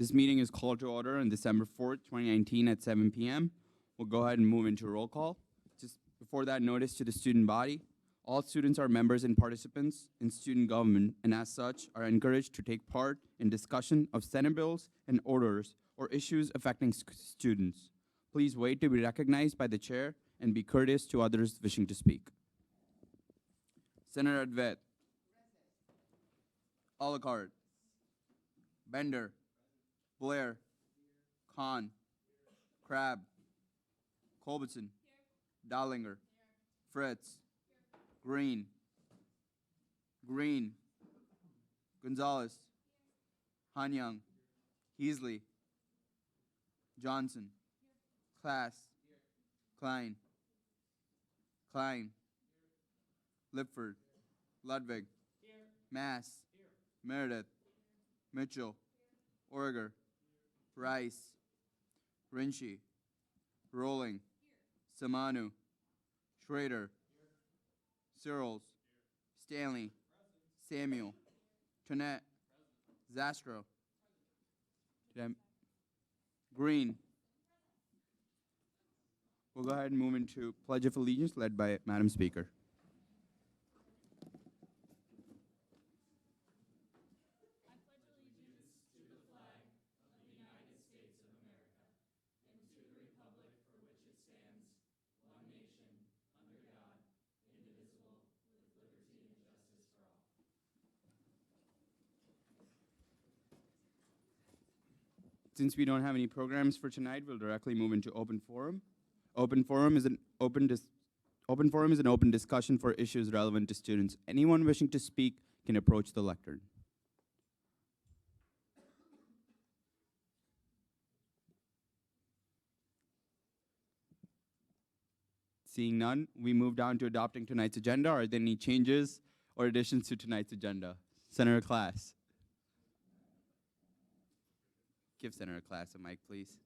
This meeting is called to order on December 4th, 2019 at 7 p.m. We'll go ahead and move into roll call. Just before that, notice to the student body. All students are members and participants in student government, and as such, are encouraged to take part in discussion of Senate bills and orders or issues affecting students. Please wait to be recognized by the chair and be courteous to others wishing to speak. Senator Advet. Alucard. Bender. Blair. Khan. Crabb. Culbertson. Dallinger. Fritz. Green. Gonzalez. Hanyang. Heasley. Johnson. Class. Klein. Lipford. Ludwig. Mass. Meredith. Mitchell. Orger. Rice. Rinchi. Rowling. Samanu. Schrader. Searles. Stanley. Samuel. Tonette. Zastro. Green. We'll go ahead and move into Pledge of Allegiance led by Madam Speaker. Since we don't have any programs for tonight, we'll directly move into open forum. Open forum is an open discussion for issues relevant to students. Anyone wishing to speak can approach the lectern. Seeing none, we move down to adopting tonight's agenda. Are there any changes or additions to tonight's agenda? Senator Class. Give Senator Class a mic, please.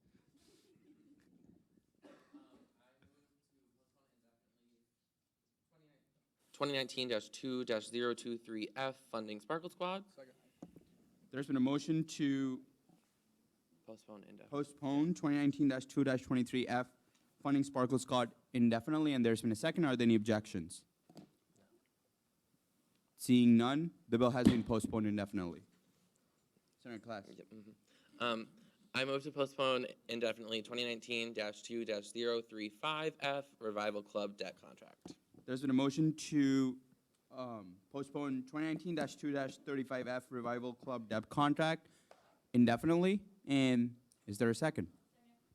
2019-2-023F funding Sparkle Squad. Second. There's been a motion to postpone 2019-2-23F funding Sparkle Squad indefinitely, and there's been a second. Are there any objections? No. Seeing none, the bill has been postponed indefinitely. Senator Class. Yep. I move to postpone indefinitely 2019-2-035F Revival Club debt contract. There's been a motion to postpone 2019-2-35F Revival Club debt contract indefinitely, and is there a second?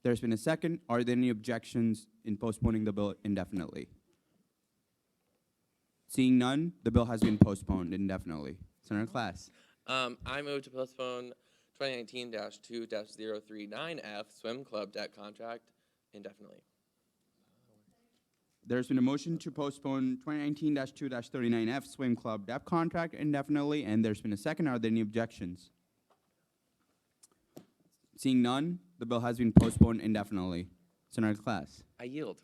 There's been a second. Are there any objections in postponing the bill indefinitely? Seeing none, the bill has been postponed indefinitely. Senator Class. I move to postpone 2019-2-039F Swim Club debt contract indefinitely. There's been a motion to postpone 2019-2-39F Swim Club debt contract indefinitely, and there's been a second. Are there any objections? Seeing none, the bill has been postponed indefinitely. Senator Class. I yield.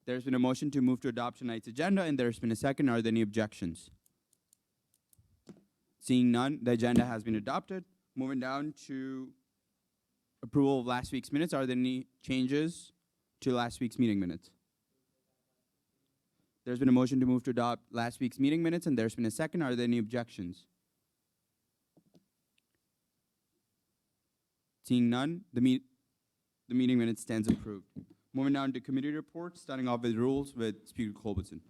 There's been a motion to move to adopt tonight's agenda, and there's been a second. Are there any objections? Seeing none, the agenda has been adopted. Moving down to approval of last week's minutes. Are there any changes to last week's meeting minutes? There's been a motion to move to adopt last week's meeting minutes, and there's been a second. Are there any objections? Seeing none, the meeting minutes stands approved. Moving down to committee reports, starting off with rules with Speaker Culbertson.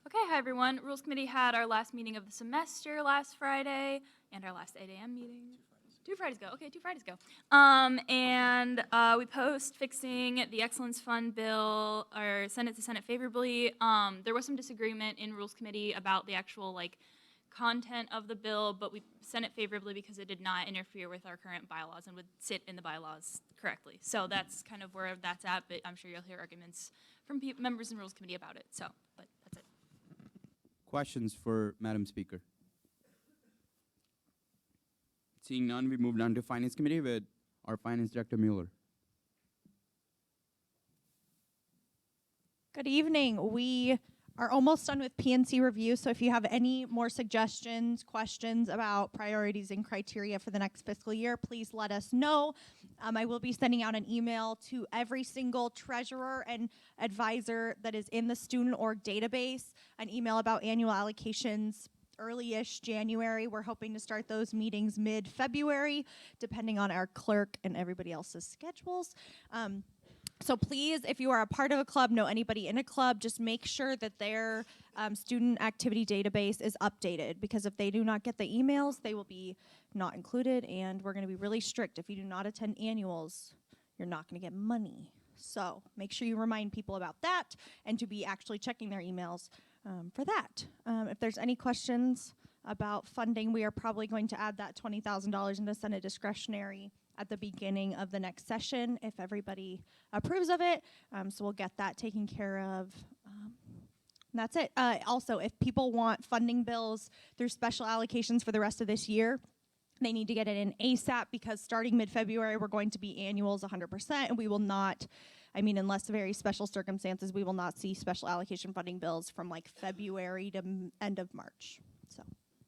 Okay, hi everyone. Rules Committee had our last meeting of the semester last Friday and our last 8 a.m. meeting. 2 Fridays ago. Okay, 2 Fridays ago. We post fixing the Excellence Fund bill, or send it to Senate favorably. There was some disagreement in Rules Committee about the actual content of the bill, but we sent it favorably because it did not interfere with our current bylaws and would sit in the bylaws correctly. So that's kind of where that's at, but I'm sure you'll hear arguments from members in Rules Committee about it. So, but that's it. Questions for Madam Speaker? Seeing none, we move down to Finance Committee with our Finance Director Mueller. Good evening. We are almost done with PNC review. So if you have any more suggestions, questions about priorities and criteria for the next fiscal year, please let us know. I will be sending out an email to every single treasurer and advisor that is in the student org database, an email about annual allocations early-ish January. We're hoping to start those meetings mid-February, depending on our clerk and everybody else's schedules. So please, if you are a part of a club, know anybody in a club, just make sure that their student activity database is updated, because if they do not get the emails, they will be not included, and we're going to be really strict. If you do not attend annuals, you're not going to get money. So make sure you remind people about that and to be actually checking their emails for that. If there's any questions about funding, we are probably going to add that $20,000 into Senate discretionary at the beginning of the next session if everybody approves of it. So we'll get that taken care of. And that's it. Also, if people want funding bills through special allocations for the rest of this year, they need to get it in ASAP, because starting mid-February, we're going to be annuals 100%, and we will not, unless very special circumstances, we will not see special allocation funding bills from like February to end of March. So,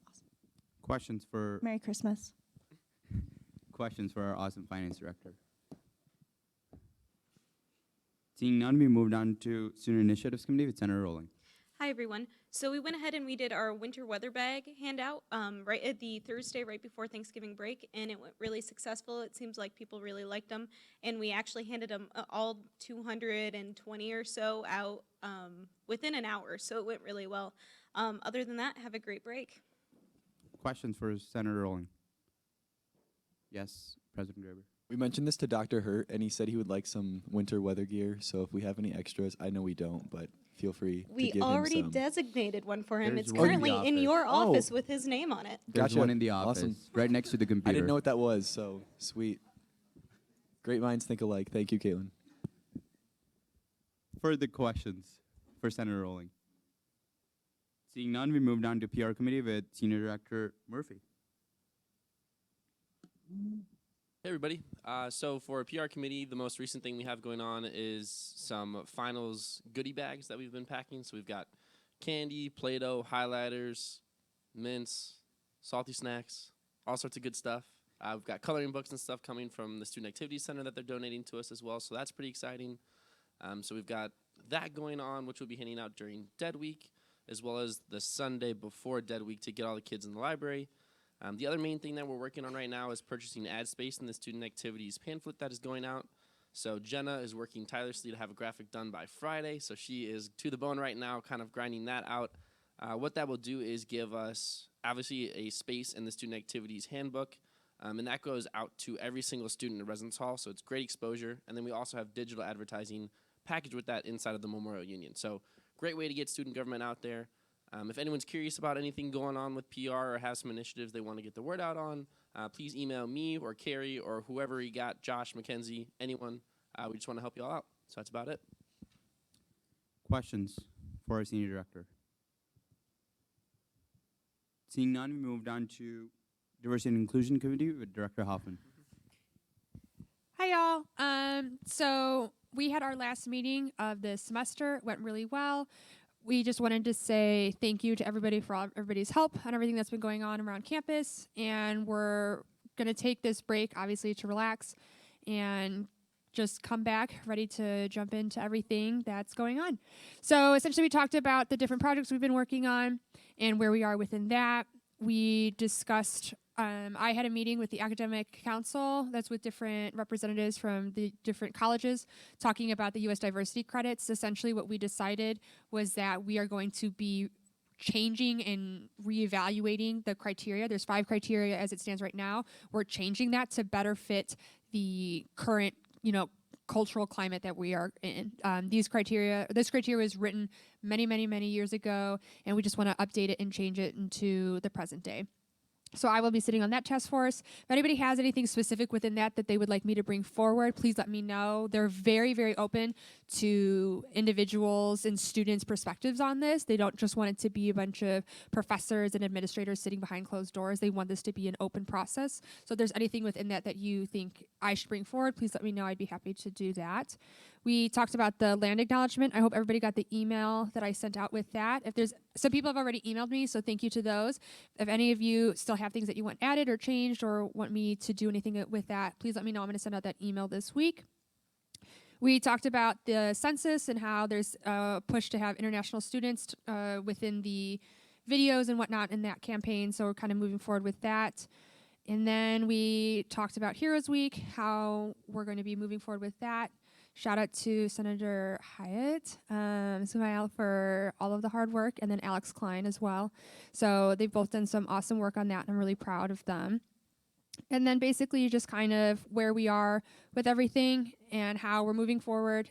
awesome. Questions for Merry Christmas. our awesome finance director? Seeing none, we move on to Student Initiatives Committee with Senator Rowling. Hi, everyone. So we went ahead and we did our winter weather bag handout right at the Thursday right before Thanksgiving break, and it went really successful. It seems like people really liked them, and we actually handed them all 220 or so out within an hour, so it went really well. Other than that, have a great break. Questions for Senator Rowling? Yes, President Graber. We mentioned this to Dr. Hurt, and he said he would like some winter weather gear. So if we have any extras, I know we don't, but feel free to We give already him some. designated one for him. There's It's one in currently the in your office. Oh. office with his name on it. There's Gotcha. one in the office, Awesome. right next to the computer. I didn't know what that was, so sweet. Great minds think alike. Thank you, Caitlin. Further questions for Senator Rowling? Seeing none, we move down to PR Committee with Senior Director Murphy. Hey everybody. So for PR committee, the most recent thing we have going on is some finals goodie bags that we've been packing. So we've got candy, Play-Doh, highlighters, mints, salty snacks, all sorts of good stuff. We've got coloring books and stuff coming from the Student Activities Center that they're donating to us as well. So that's pretty exciting. So we've got that going on, which we'll be handing out during Dead Week, as well as the Sunday before Dead Week to get all the kids in the library. The other main thing that we're working on right now is purchasing ad space in the student activities pamphlet that is going out. So Jenna is working tirelessly to have a graphic done by Friday. So she is to the bone right now, kind of grinding that out. What that will do is give us, obviously, a space in the student activities handbook. And that goes out to every single student in the residence hall. So it's great exposure. And then we also have digital advertising packaged with that inside of the Memorial Union. So great way to get student government out there. If anyone's curious about anything going on with PR or has some initiatives they want to get the word out on, please email me or Carrie or whoever you got, Josh, Mackenzie, anyone. We just want to help you all out. So that's about it. Questions for our Senior Director? Seeing none, we move down to Diversity and Inclusion Committee with Director Hoffman. Hi, y'all. So we had our last meeting of the semester. It went really well. We just wanted to say thank you to everybody for everybody's help on everything that's been going on around campus. And we're going to take this break, obviously, to relax and just come back ready to jump into everything that's going on. So essentially, we talked about the different projects we've been working on and where we are within that. We discussed, I had a meeting with the academic council that's with different representatives from the different colleges talking about the U.S. diversity credits. Essentially what we decided was that we are going to be changing and reevaluating the criteria. There's 5 criteria as it stands right now. We're changing that to better fit the current, cultural climate that we are in. This criteria was written many years ago, and we just want to update it and change it into the present day. So I will be sitting on that task force. If anybody has anything specific within that they would like me to bring forward, please let me know. They're very open to individuals and students' perspectives on this. They don't just want it to be a bunch of professors and administrators sitting behind closed doors. They want this to be an open process. So if there's anything within that you think I should bring forward, please let me know. I'd be happy to do that. We talked about the land acknowledgement. I hope everybody got the email that I sent out with that. If there's some people have already emailed me, so thank you to those. If any of you still have things that you want added or changed or want me to do anything with that, please let me know. I'm going to send out that email this week. We talked about the census and how there's a push to have international students within the videos and whatnot in that campaign, so we're kind of moving forward with that. And then we talked about Heroes Week, how we're going to be moving forward with that. Shout out to Senator Hyatt, Sumail for all of the hard work, and then Alex Klein as well. So they've both done some awesome work on that, and I'm really proud of them. And then basically just kind of where we are with everything and how we're moving forward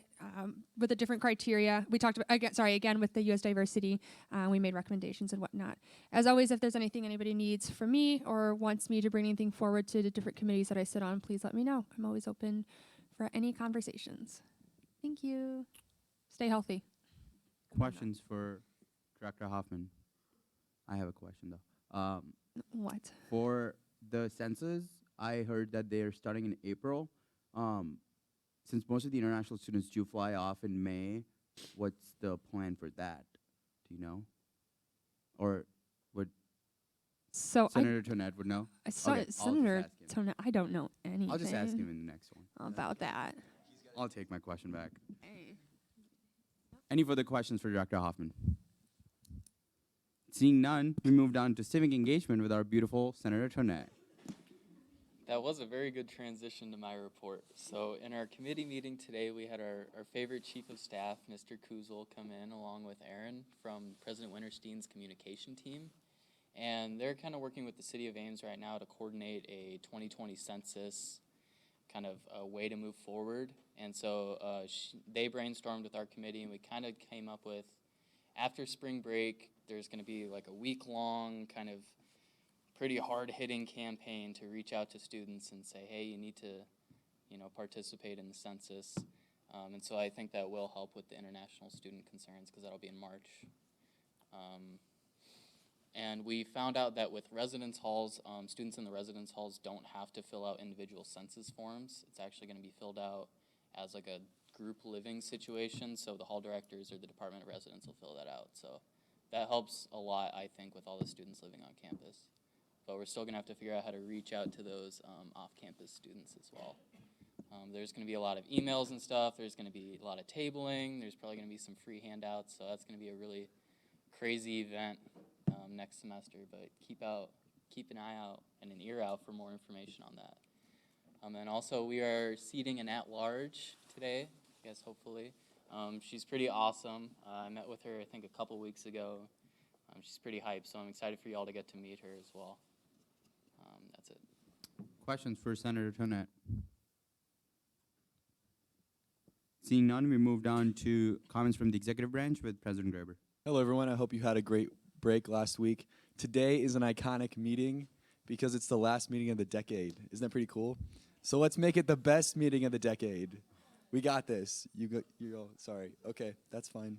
with the different criteria. We talked about, again, with the U.S. diversity, we made recommendations and whatnot. As always, if there's anything anybody needs from me or wants me to bring anything forward to the different committees that I sit on, please let me know. I'm always open for any conversations. Thank you. Stay healthy. Questions for Director Hoffman? I have a question though. What? For the census, I heard that they're starting in April. Since most of the international students do fly off in May, what's the plan for that? Do you know? Or would So Senator Tonette would know? Okay, I'll just Senator ask him. Tona, I don't know anything. I'll just ask him in the next one. about that. I'll take my question back. Any further questions for Director Hoffman? Seeing none, we moved on to civic engagement with our beautiful Senator Tonette. That was a very good transition to my report. So in our committee meeting today, we had our favorite chief of staff, Mr. Kuzel, come in along with Aaron from President Winterstein's communication team. And they're kind of working with the city of Ames right now to coordinate a 2020 census, kind of a way to move forward. And so they brainstormed with our committee, and we kind of came up with, after spring break, there's going to be like a week-long kind of pretty hard-hitting campaign to reach out to students and say, hey, you need to, participate in the census. And so I think that will help with the international student concerns because that'll be in March. And we found out that with residence halls, students in the residence halls don't have to fill out individual census forms. It's actually going to be filled out as like a group living situation, so the hall directors or the Department of Residence will fill that out. So that helps a lot, I think, with all the students living on campus. But we're still going to have to figure out how to reach out to those off-campus students as well. There's going to be a lot of emails and stuff. There's going to be a lot of tabling. There's probably going to be some free handouts. So that's going to be a really crazy event next semester. But keep an eye out and an ear out for more information on that. And also, we are seating an at-large today, I guess, hopefully. She's pretty awesome. I met with her, I think, a couple weeks ago. She's pretty hyped, so I'm excited for you all to get to meet her as well. That's it. Questions for Senator Tonette? Seeing none, we moved on to comments from the executive branch with President Graber. Hello, everyone. I hope you had a great break last week. Today is an iconic meeting because it's the last meeting of the decade. Isn't that pretty cool? So let's make it the best meeting of the decade. We got this. You go. Sorry. Okay, that's fine.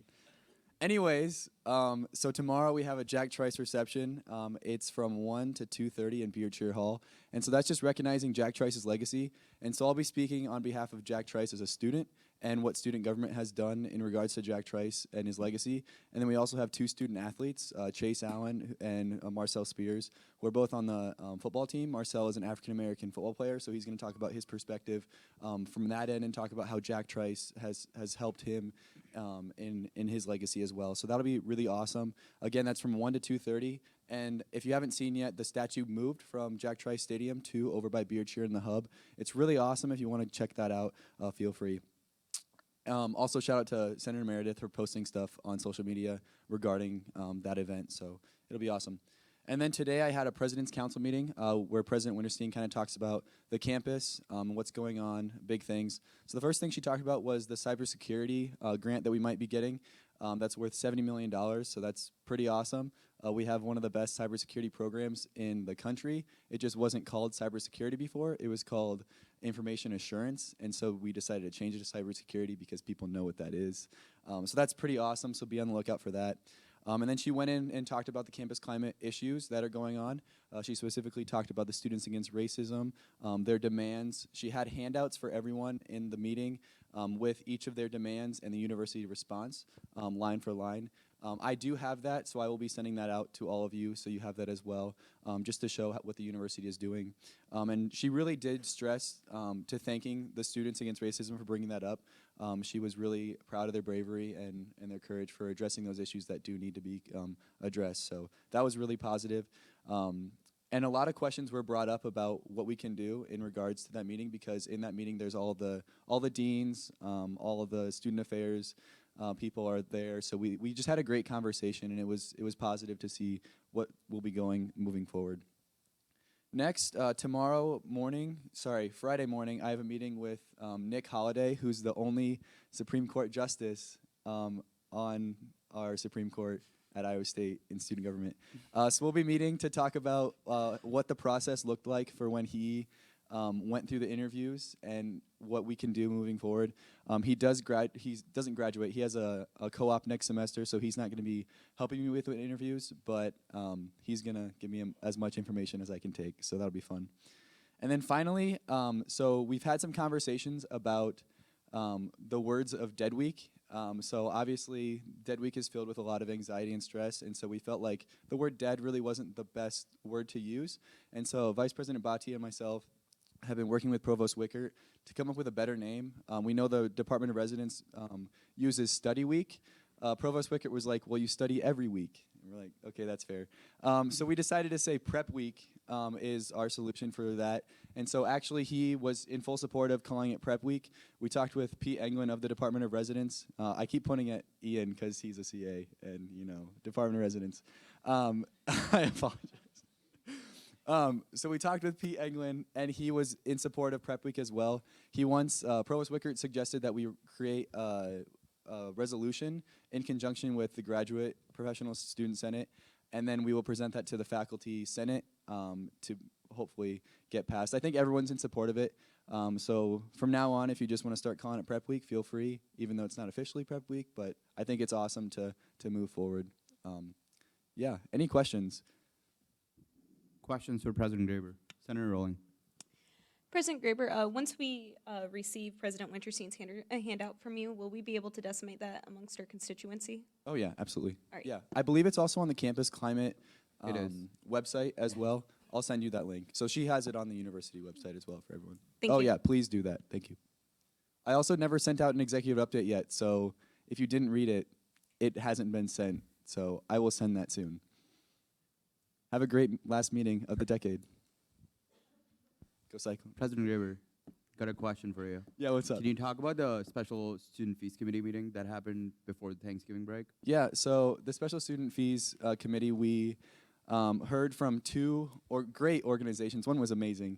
Anyways, so tomorrow we have a Jack Trice reception. It's from 1 to 2:30 in Beard Cheer Hall. And so that's just recognizing Jack Trice's legacy. And so I'll be speaking on behalf of Jack Trice as a student and what student government has done in regards to Jack Trice and his legacy. And then we also have two student athletes, Chase Allen and Marcel Spears, who are both on the football team. Marcel is an African-American football player, so he's going to talk about his perspective from that end and talk about how Jack Trice has helped him in his legacy as well. So that'll be really awesome. Again, that's from 1 to 2:30. And if you haven't seen yet, the statue moved from Jack Trice Stadium to over by Beard Cheer in the Hub. It's really awesome. If you want to check that out, feel free. Also, shout out to Senator Meredith for posting stuff on social media regarding that event. So it'll be awesome. And then today I had a President's Council meeting where President Winterstein kind of talks about the campus, what's going on, big things. So the first thing she talked about was the cybersecurity grant that we might be getting. That's worth $70 million, so that's pretty awesome. We have one of the best cybersecurity programs in the country. It just wasn't called cybersecurity before. It was called information assurance, and so we decided to change it to cybersecurity because people know what that is. So that's pretty awesome, so be on the lookout for that. And then she went in and talked about the campus climate issues that are going on. She specifically talked about the Students Against Racism, their demands. She had handouts for everyone in the meeting with each of their demands and the university response, line for line. I do have that, so I will be sending that out to all of you, so you have that as well, just to show what the university is doing. And she really did stress to thanking the Students Against Racism for bringing that up. She was really proud of their bravery and their courage for addressing those issues that do need to be addressed. So that was really positive. And a lot of questions were brought up about what we can do in regards to that meeting, because in that meeting there's all the deans, all of the student affairs people are there. So we just had a great conversation, and it was positive to see what will be moving forward. Next, Friday morning, I have a meeting with Nick Holliday, who's the only Supreme Court justice on our Supreme Court at Iowa State in student government. So we'll be meeting to talk about what the process looked like for when he went through the interviews and what we can do moving forward. He doesn't graduate. He has a co-op next semester, so he's not going to be helping me with interviews, but he's going to give me as much information as I can take, so that'll be fun. And then finally, so we've had some conversations about the words of Dead Week. So obviously, Dead Week is filled with a lot of anxiety and stress, and so we felt like the word dead really wasn't the best word to use. And so Vice President Bhatia and myself have been working with Provost Wickert to come up with a better name. We know the Department of Residence uses Study Week. Provost Wickert was like, well, you study every week. And we're like, okay, that's fair. So we decided to say Prep Week is our solution for that. And so actually he was in full support of calling it Prep Week. We talked with Pete Englund of the Department of Residence. I keep pointing at Ian because he's a CA and, Department of Residence. I apologize. So we talked with Pete Englund, and he was in support of Prep Week as well. Provost Wickert suggested that we create a resolution in conjunction with the Graduate Professional Student Senate, and then we will present that to the Faculty Senate to hopefully get passed. I think everyone's in support of it. So from now on, if you just want to start calling it Prep Week, feel free, even though it's not officially Prep Week, but I think it's awesome to move forward. Any questions? Questions for President Graber. Senator Rowling. President Graber, once we receive President Winterstein's handout from you, will we be able to decimate that amongst our constituency? Oh yeah, absolutely. All right. Yeah, I believe it's also on the campus climate It is. website as well. I'll send you that link. So she has it on the university website as well for everyone. Thank you. Yeah, please do that. Thank you. I also never sent out an executive update yet, so if you didn't read it, it hasn't been sent. So I will send that soon. Have a great last meeting of the decade. Go Cyclone. President Graber, got a question for you. Yeah, what's up? Can you talk about the special student fees committee meeting that happened before the Thanksgiving break? Yeah, so the Special Student Fees Committee, we heard from two great organizations. One was amazing.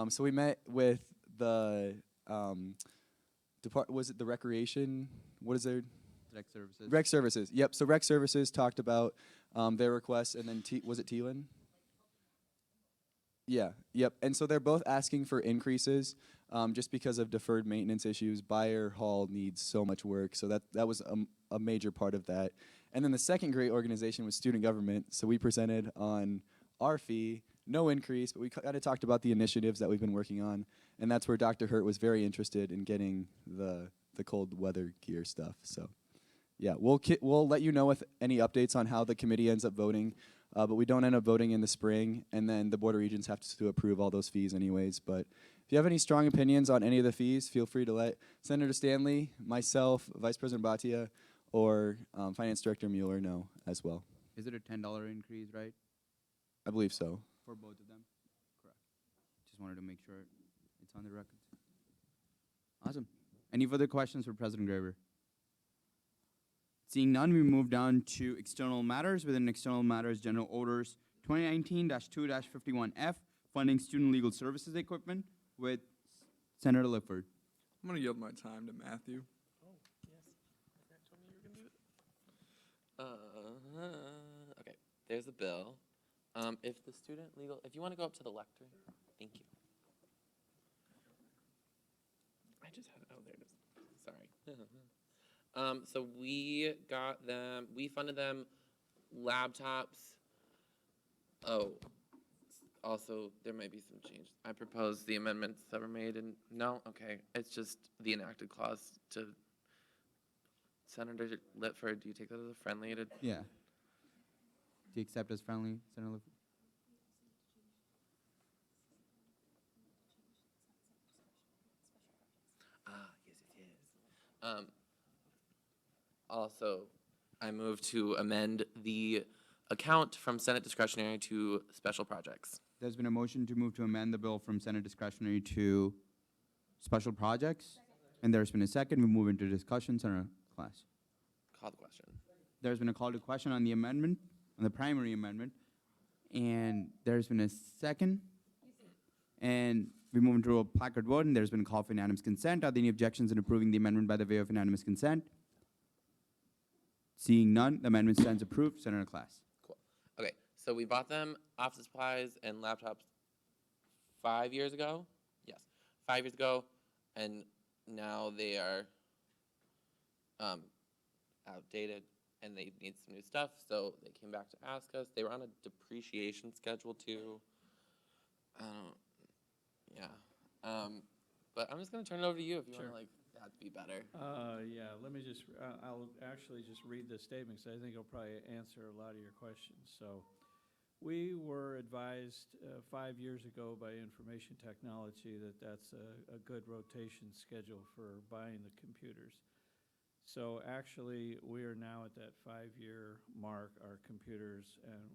So we met with the, was it the recreation? What is their? Rec services. Rec Services, yep. So Rec Services talked about their requests, and then was it Teelan? Yeah, yep. And so they're both asking for increases just because of deferred maintenance issues. Bayer Hall needs so much work, so that was a major part of that. And then the second great organization was Student Government. So we presented on our fee, no increase, but we kind of talked about the initiatives that we've been working on, and that's where Dr. Hurt was very interested in getting the cold weather gear stuff. So. Yeah, we'll let you know with any updates on how the committee ends up voting, but we don't end up voting in the spring, and then the Board of Regents have to approve all those fees anyways. But if you have any strong opinions on any of the fees, feel free to let Senator Stanley, myself, Vice President Bhatia, or Finance Director Mueller know as well. Is it a $10 increase, right? I believe so. For both of them? Correct. Just wanted to make sure it's on the record. Awesome. Any further questions for President Graber? Seeing none, we move down to external matters. Within external matters, general orders 2019-2-51F, funding student legal services equipment with Senator Lifford. I'm going to yield my time to Matthew. Okay, there's the bill. If you want to go up to the lectern, thank you. I just had, oh, there it is. Sorry. So we funded them laptops. Oh, also, there might be some change. I propose the amendments that were made, and no, okay, it's just the enacted clause to Senator Litford. Do you take that as a friendly? Yeah. Do you accept as friendly, Senator Lifford? Yes. Also, I move to amend the account from Senate discretionary to special projects. There's been a motion to move to amend the bill from Senate discretionary to special projects. And there's been a second. We move into discussion. Senator Class. Call the question. There's been a call to question on the amendment, on the primary amendment. And there's been a second. And we move into a placard vote, and there's been a call for unanimous consent. Are there any objections in approving the amendment by the way of unanimous consent? Seeing none, the amendment stands approved. Senator Class. Cool. Okay, so we bought them office supplies and laptops 5 years ago. Yes, 5 years ago, and now they are outdated and they need some new stuff. So they came back to ask us. They were on a depreciation schedule too. Yeah. But I'm just gonna turn it over to you if you Sure. want to like that to be better. Yeah, let me just, I'll actually just read the statement, because I think it'll probably answer a lot of your questions. So, we were advised 5 years ago by Information Technology that that's a good rotation schedule for buying the computers. So actually, we are now at that 5-year mark. Our computers and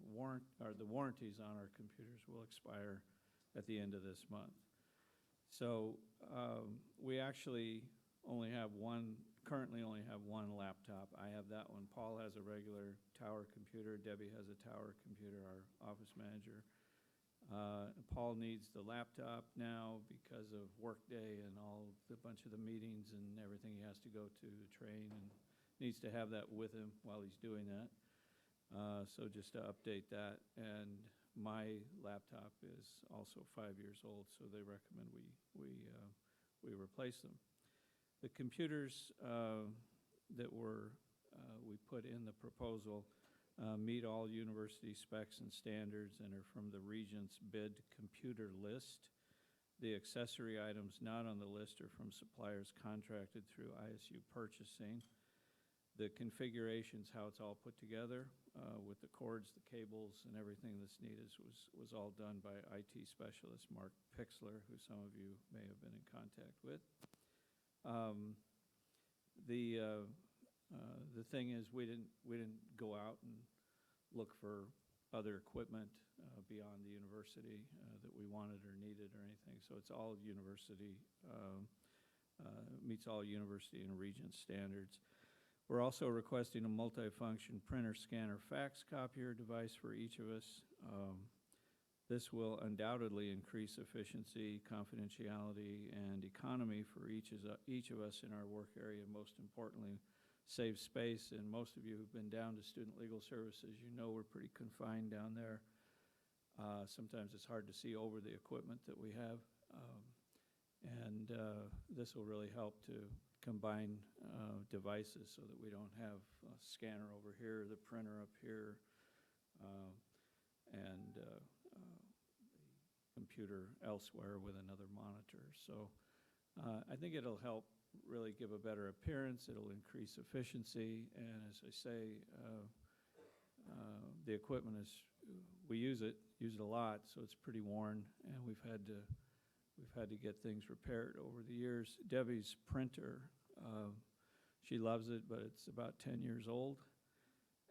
the warranties on our computers will expire at the end of this month. So we actually currently only have one laptop. I have that one. Paul has a regular tower computer. Debbie has a tower computer, our office manager. Paul needs the laptop now because of Workday and a bunch of the meetings and everything he has to go to train, and needs to have that with him while he's doing that. So just to update that. And my laptop is also 5 years old, so they recommend we replace them. The computers that we put in the proposal meet all university specs and standards and are from the Regents bid computer list. The accessory items not on the list are from suppliers contracted through ISU purchasing. The configurations, how it's all put together with the cords, the cables, and everything that's needed was all done by IT specialist Mark Pixler, who some of you may have been in contact with. The thing is, we didn't go out and look for other equipment beyond the university that we wanted or needed or anything. So it's all university, meets all university and Regents standards. We're also requesting a multifunction printer, scanner, fax copier device for each of us. This will undoubtedly increase efficiency, confidentiality, and economy for each of us in our work area. Most importantly, save space. And most of you who've been down to Student Legal Services, you know we're pretty confined down there. Sometimes it's hard to see over the equipment that we have. This will really help to combine devices so that we don't have a scanner over here, the printer up here, and the computer elsewhere with another monitor. So I think it'll help really give a better appearance. It'll increase efficiency, and as I say, the equipment we use it a lot, so it's pretty worn, and we've had to get things repaired over the years. Debbie's printer, she loves it, but it's about 10 years old,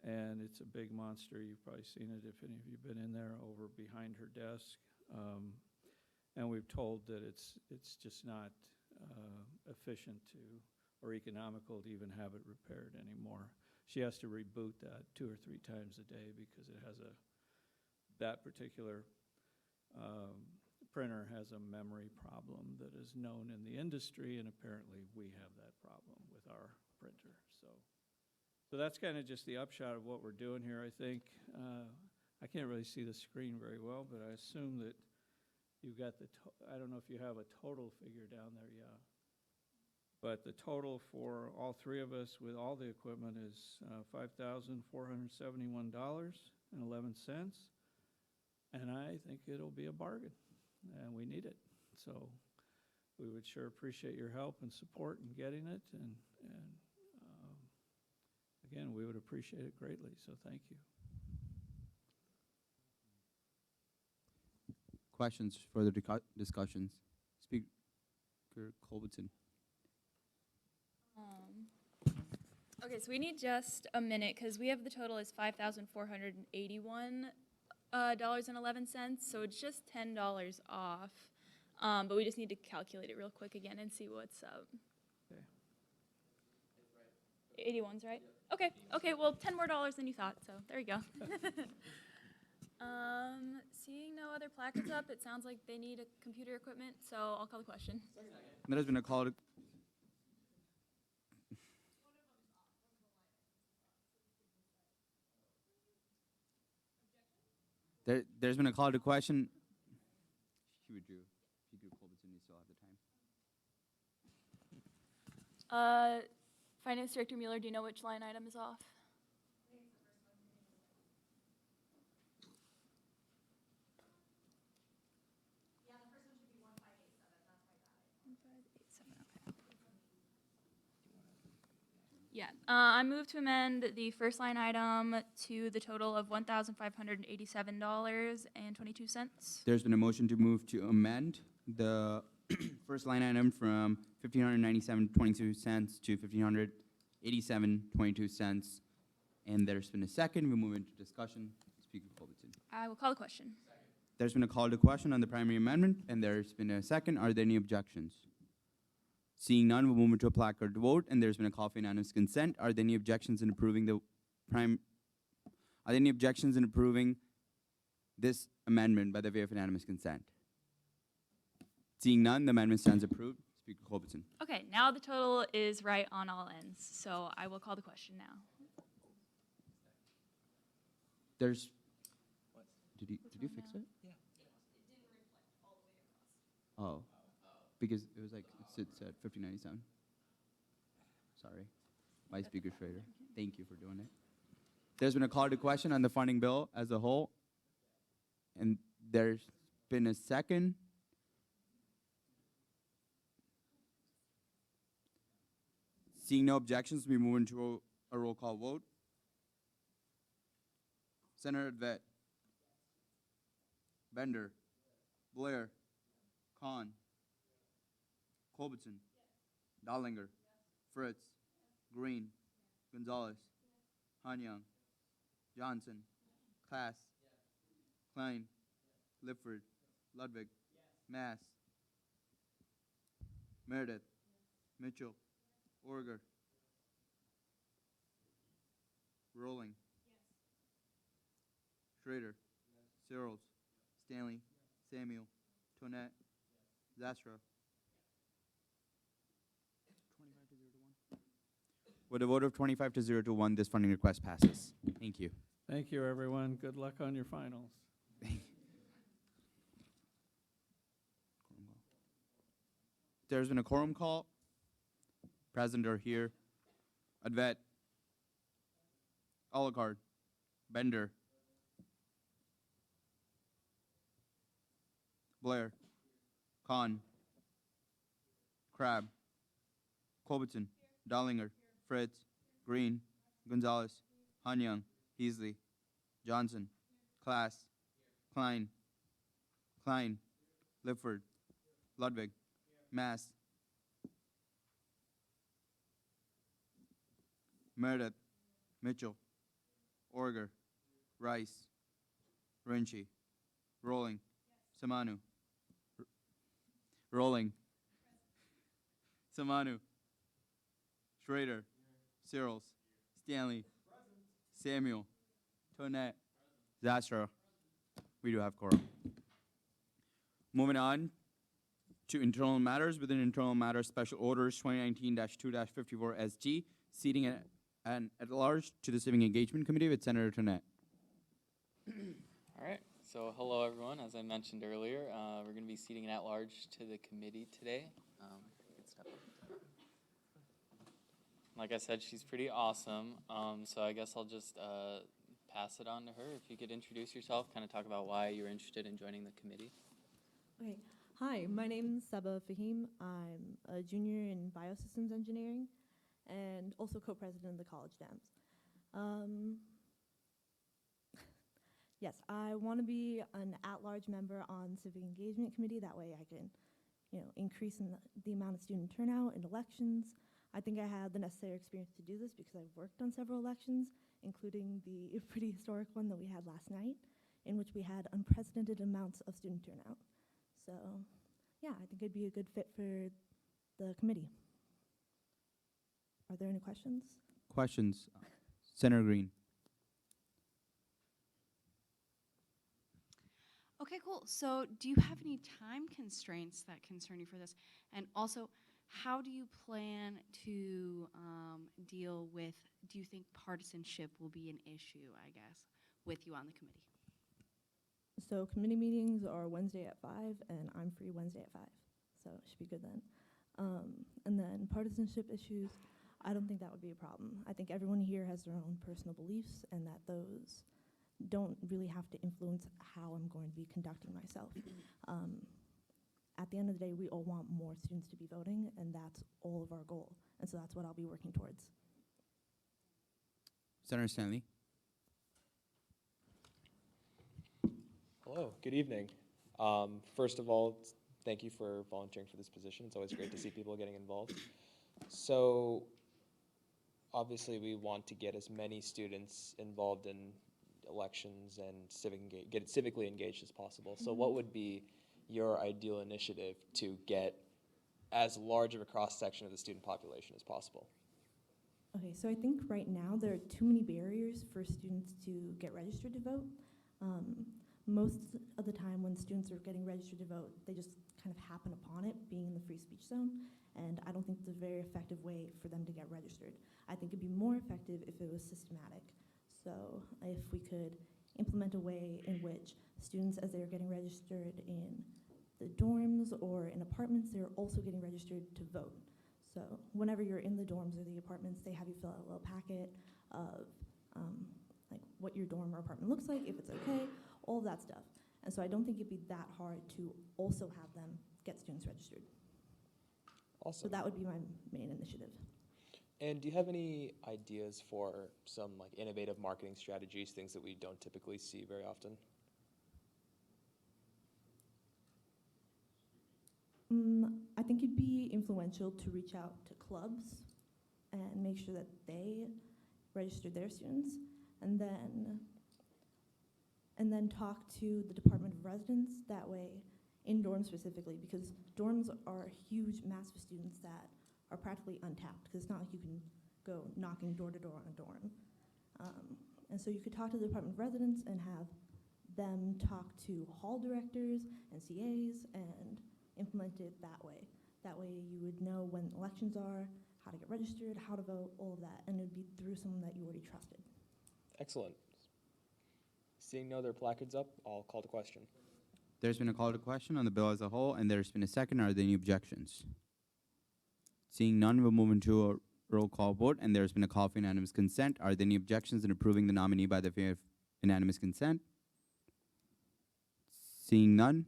and it's a big monster. You've probably seen it if any of you have been in there, over behind her desk. And we've told that it's just not efficient or economical to even have it repaired anymore. She has to reboot that 2 or 3 times a day because it has that particular printer has a memory problem that is known in the industry, and apparently we have that problem with our printer. So that's kind of just the upshot of what we're doing here, I think. I can't really see the screen very well, but I assume that you've got I don't know if you have a total figure down there, yeah. But the total for all three of us with all the equipment is $5,471.11. And I think it'll be a bargain, and we need it. So we would sure appreciate your help and support in getting it. And again, we would appreciate it greatly, so thank you. Questions, further discussions? Speaker Culbertson. Okay, so we need just a minute because we have the total is $5,481.11. So it's just $10 off. But we just need to calculate it real quick again and see what's up. Okay. 81's right? Okay, okay, well, $10 more than you thought, so there you go. Seeing no other placards up, it sounds like they need a computer equipment, so I'll call the question. There has been a call to... There's been a call to question. He withdrew. Speaker Culbertson, you still have the time. Finance Director Mueller, do you know which line item is off? Yeah, the first one should be 1587. That's my bad. 1587, okay. Yeah, I move to amend the first line item to the total of $1,587.22. There's been a motion to move to amend the first line item from $1,597.22 to $1,587.22. And there's been a second. We move into discussion. Speaker Culbertson. I will call the question. There's been a call to question on the primary amendment, and there's been a second. Are there any objections? Seeing none, we'll move into a placard vote, and there's been a call for unanimous consent. Are there any objections in approving the Are there any objections in approving this amendment by the way of unanimous consent? Seeing none, the amendment stands approved. Speaker Culbertson. Okay, now the total is right on all ends, so I will call the question now. There's. Did you fix it? Yeah. Oh, because it was like it said 5097. Sorry, Vice Speaker Schrader. Thank you for doing it. There's been a call to question on the funding bill as a whole, and there's been a second. Seeing no objections, we move into a roll call vote. Senator Vet, Bender, Blair, Khan, Culbertson, Dollinger, Fritz, Green, Gonzalez, Hanyang, Johnson, Klass, Klein, Lifford, Ludwig, Mass, Meredith, Mitchell, Orger, Rolling, Schrader, Searles, Stanley, Samuel, Tonette, Zastra. 25 to 0 to 1. With a vote of 25 to 0 to 1, this funding request passes. Thank you. Thank you, everyone. Good luck on your finals. There's been a quorum call. Present are here. Advet, Alucard, Bender, Blair, Khan, Crab, Culbertson, Dollinger, Fritz, Green, Gonzalez, Hanyang, Heasley, Johnson, Klass, Klein, Lifford, Ludwig, Mass, Meredith, Mitchell, Orger, Rice, Rinchi, Rolling, Samanu, Rolling, Samanu, Schrader, Searles, Stanley, Samuel, Tonette, Zastra. We do have quorum. Moving on to internal matters. Within internal matters, special orders 2019-2-54 SG, seating at large to the Civic Engagement Committee with Senator Tonette. All right. So hello, everyone. As I mentioned earlier, we're going to be seating an at-large to the committee today. Like I said, she's pretty awesome. So I guess I'll just pass it on to her. If you could introduce yourself, kind of talk about why you're interested in joining the committee. Okay. Hi, my name's Saba Fahim. I'm a junior in biosystems engineering and also co-president of the College Dams. Yes, I want to be an at-large member on civic engagement committee. That way I can, increase in the amount of student turnout in elections. I think I have the necessary experience to do this because I've worked on several elections, including the pretty historic one that we had last night, in which we had unprecedented amounts of student turnout. So, yeah, I think it'd be a good fit for the committee. Are there any questions? Questions? Senator Green. Okay, cool. So do you have any time constraints that concern you for this? And also, how do you plan to deal with, do you think partisanship will be an issue, I guess, with you on the committee? So committee meetings are Wednesday at 5, and I'm free Wednesday at 5. So it should be good then. And then partisanship issues, I don't think that would be a problem. I think everyone here has their own personal beliefs, and that those don't really have to influence how I'm going to be conducting myself. At the end of the day, we all want more students to be voting, and that's all of our goal. And so that's what I'll be working towards. Senator Stanley. Hello, good evening. First of all, thank you for volunteering for this position. It's always great to see people getting involved. So, obviously we want to get as many students involved in elections and get civically engaged as possible. So what would be your ideal initiative to get as large of a cross-section of the student population as possible? Okay, so I think right now there are too many barriers for students to get registered to vote. Most of the time when students are getting registered to vote, they just kind of happen upon it being in the free speech zone, and I don't think it's a very effective way for them to get registered. I think it'd be more effective if it was systematic. So if we could implement a way in which students, as they're getting registered in the dorms or in apartments, they're also getting registered to vote. So whenever you're in the dorms or the apartments, they have you fill out a little packet of like what your dorm or apartment looks like, if it's okay, all of that stuff. And so I don't think it'd be that hard to also have them get students registered. Awesome. So that would be my main initiative. And do you have any ideas for some like innovative marketing strategies, things that we don't typically see very often? I think it'd be influential to reach out to clubs and make sure that they register their students, and then talk to the Department of Residence, that way, in dorms specifically, because dorms are a huge mass of students that are practically untapped, because it's not like you can go knocking door to door on a dorm. And so you could talk to the Department of Residence and have them talk to hall directors and CAs and implement it that way. That way you would know when elections are, how to get registered, how to vote, all of that, and it would be through someone that you already trusted. Excellent. Seeing no other placards up, I'll call the question. There's been a call to question on the bill as a whole, and there's been a second. Are there any objections? Seeing none, we'll move into a roll call vote, and there's been a call for unanimous consent. Are there any objections in approving the nominee by the favor of unanimous consent? Seeing none,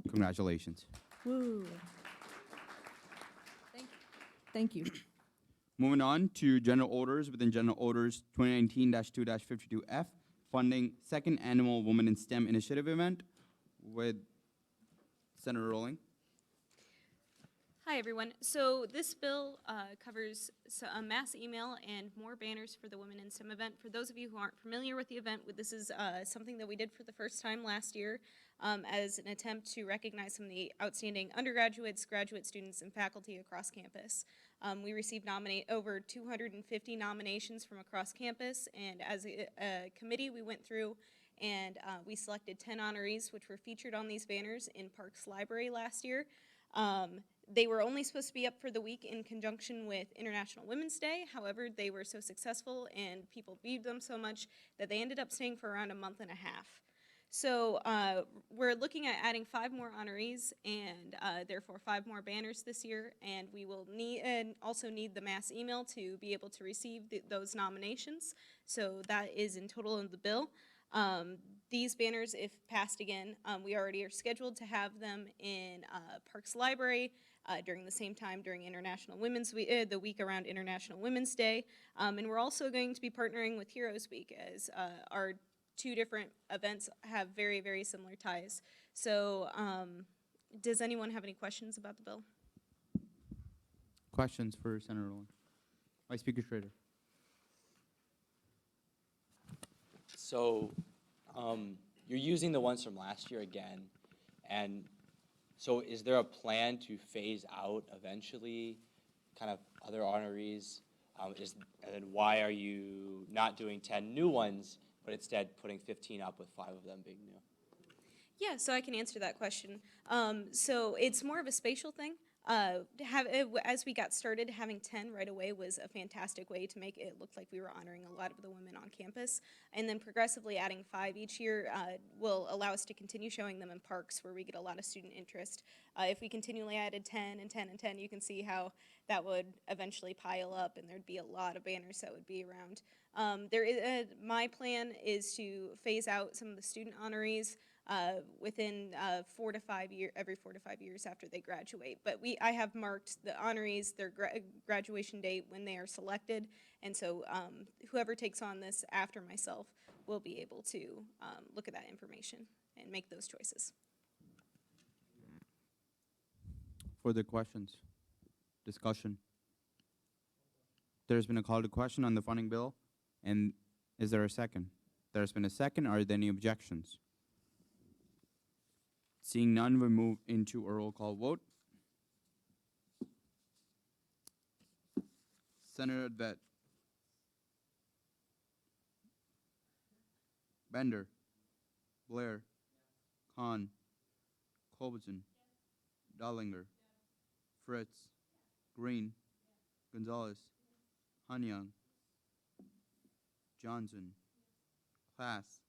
congratulations. Woo. Thank you. Moving on to general orders within general orders 2019-2-52F, funding second annual Women in STEM initiative event with Senator Rowling. Hi, everyone. So this bill covers a mass email and more banners for the Women in STEM event. For those of you who aren't familiar with the event, this is something that we did for the first time last year as an attempt to recognize some of the outstanding undergraduates, graduate students, and faculty across campus. We received over 250 nominations from across campus, and as a committee, we went through and we selected 10 honorees, which were featured on these banners in Parks Library last year. They were only supposed to be up for the week in conjunction with International Women's Day. However, they were so successful and people viewed them so much that they ended up staying for around a month and a half. So we're looking at adding 5 more honorees and therefore 5 more banners this year. And we will need and also need the mass email to be able to receive those nominations. So that is in total in the bill. These banners, if passed again, we already are scheduled to have them in Parks Library during the same time during International Women's Week, the week around International Women's Day. And we're also going to be partnering with Heroes Week as our 2 different events have very, very similar ties. So does anyone have any questions about the bill? Questions for Senator Rowland? Vice Speaker Schrader. So you're using the ones from last year again, and so is there a plan to phase out eventually kind of other honorees? And then why are you not doing 10 new ones, but instead putting 15 up with 5 of them being new? Yeah, so I can answer that question. So it's more of a spatial thing. As we got started, having 10 right away was a fantastic way to make it look like we were honoring a lot of the women on campus. And then progressively adding 5 each year will allow us to continue showing them in parks where we get a lot of student interest. If we continually added 10 and 10 and 10, you can see how that would eventually pile up and there'd be a lot of banners that would be around. My plan is to phase out some of the student honorees within 4 to 5 years, every 4 to 5 years after they graduate. But I have marked the honorees, their graduation date when they are selected, and so whoever takes on this after myself will be able to look at that information and make those choices. Further questions? Discussion? There's been a call to question on the funding bill, and is there a second? There's been a second. Are there any objections? Seeing none, we move into a roll call vote. Senator Vet. Bender. Blair. Khan. Culbertson. Dollinger. Fritz. Green. Gonzalez. Hanyang. Johnson. Class.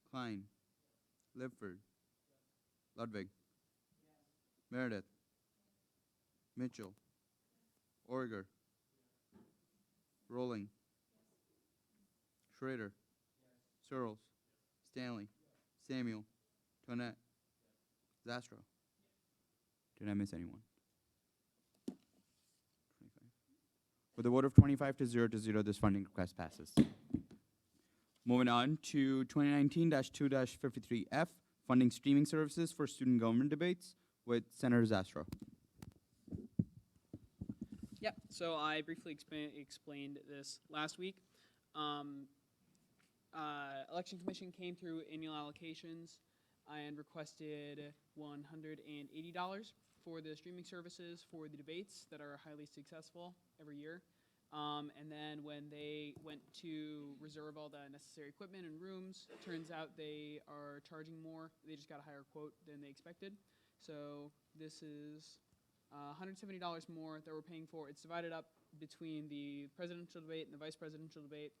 Klein. Lipford. Ludwig. Meredith. Mitchell. Orger. Rowling. Schrader. Searles. Stanley. Samuel. Toinette. Zastro. Did I miss anyone? 25. With a vote of 25 to 0 to 0, this funding request passes. Moving on to 2019-2-53F, funding streaming services for student government debates with Senator Zastro. Yep, so I briefly explained this last week. Election Commission came through annual allocations and requested $180 for the streaming services for the debates that are highly successful every year. And then when they went to reserve all the necessary equipment and rooms, turns out they are charging more. They just got a higher quote than they expected. So this is $170 more that we're paying for. It's divided up between the presidential debate and the vice presidential debate.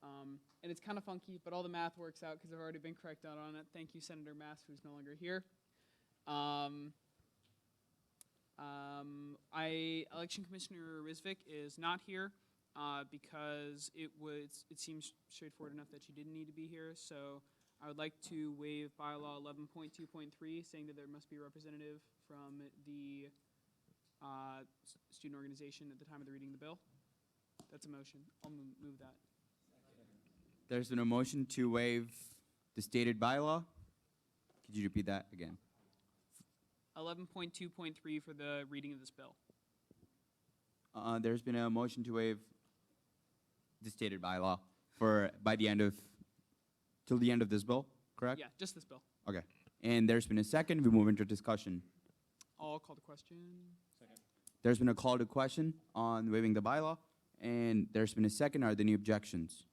And it's kind of funky, but all the math works out because I've already been corrected on it. Thank you, Senator Mass, who's no longer here. Election Commissioner Rizvik is not here because it seems straightforward enough that she didn't need to be here. So I would like to waive bylaw 11.2.3, saying that there must be a representative from the student organization at the time of the reading of the bill. That's a motion. I'll move that. There's been a motion to waive the stated bylaw. Could you repeat that again? 11.2.3 for the reading of this bill. There's been a motion to waive the stated bylaw till the end of this bill, correct? Yeah, just this bill. Okay. And there's been a second. We move into discussion. I'll call the question. Second. There's been a call to question on waiving the bylaw, and there's been a second. Are there any objections?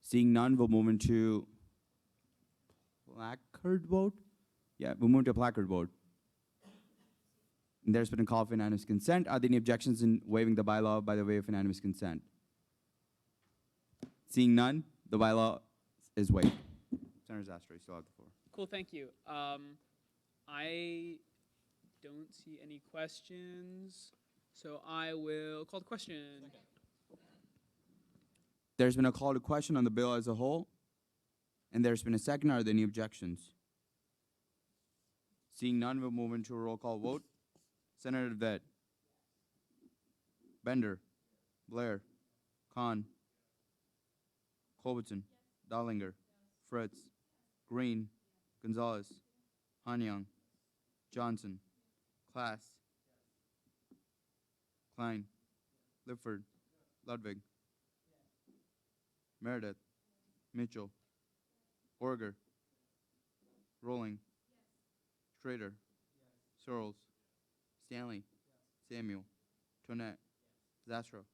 Seeing none, we'll move into placard vote. Yeah, we'll move to placard vote. And there's been a call for unanimous consent. Are there any objections in waiving the bylaw by the way of unanimous consent? Seeing none, the bylaw is waived. Senator Zastro, you still have the floor. Cool, thank you. I don't see any questions, so I will call the question. There's been a call to question on the bill as a whole, and there's been a second. Are there any objections? Seeing none, we'll move into a roll call vote. Senator Vet, Bender, Blair, Khan, Culbertson, Dollinger, Fritz, Green, Gonzalez, Hanyang, Johnson, Class, Klein, Lifford, Ludwig, Meredith, Mitchell, Borger, Rolling, Schrader, Searles, Stanley, Samuel, Toinette, Zastro.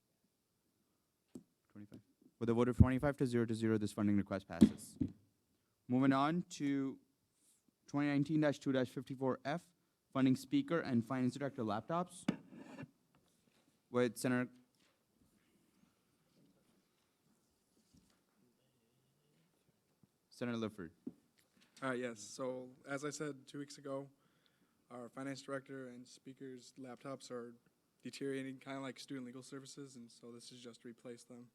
25. With a vote of 25-0, this funding request passes. Moving on to 2019-2-54F, funding speaker and finance director laptops. With Senator Lifford. Yes, so as I said 2 weeks ago, our finance director and speaker's laptops are deteriorating, kind of like student legal services, and so this is just to replace them.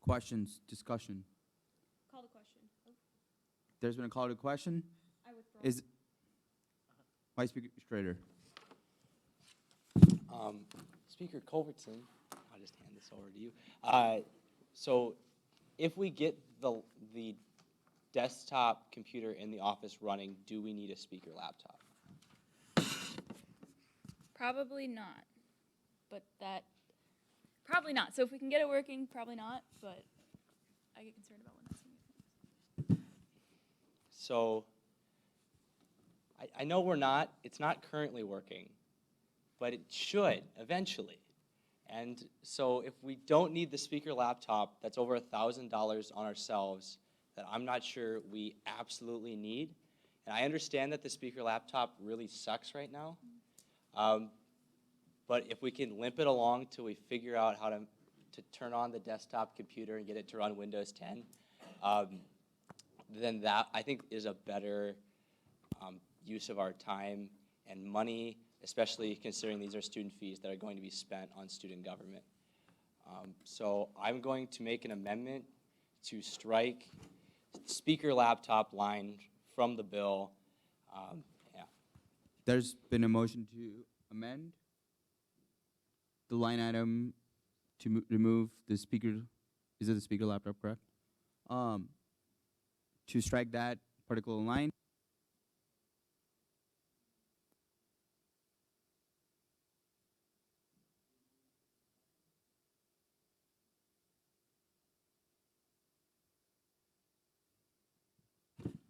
Questions, discussion. Call the question. There's been a call to question. I withdraw. Is Vice Speaker Schrader. Speaker Culbertson, I'll just hand this over to you. So if we get the desktop computer in the office running, do we need a speaker laptop? Probably not, but probably not. So if we can get it working, probably not, but I get concerned about when that's going to be. So I know it's not currently working, but it should eventually. And so if we don't need the speaker laptop that's over $1,000 on ourselves, that I'm not sure we absolutely need. And I understand that the speaker laptop really sucks right now. But if we can limp it along till we figure out how to turn on the desktop computer and get it to run Windows 10, then that, I think, is a better use of our time and money, especially considering these are student fees that are going to be spent on student government. So I'm going to make an amendment to strike speaker laptop line from the bill. Yeah. There's been a motion to amend the line item to remove the speaker. Is it the speaker laptop, correct? To strike that particular line.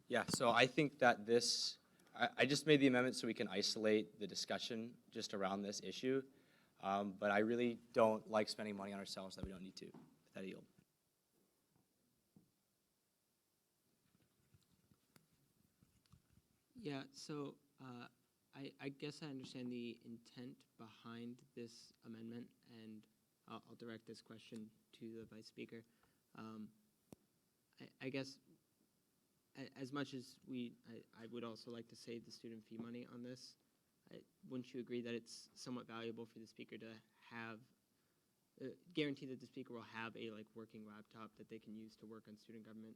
Yeah, so I think that I just made the amendment so we can isolate the discussion just around this issue. But I really don't like spending money on ourselves that we don't need to. With that, I yield. Yeah, so I guess I understand the intent behind this amendment, and I'll direct this question to the Vice Speaker. I guess as much as I would also like to save the student fee money on this, wouldn't you agree that it's somewhat valuable for the speaker to have, guarantee that the speaker will have a working laptop that they can use to work on student government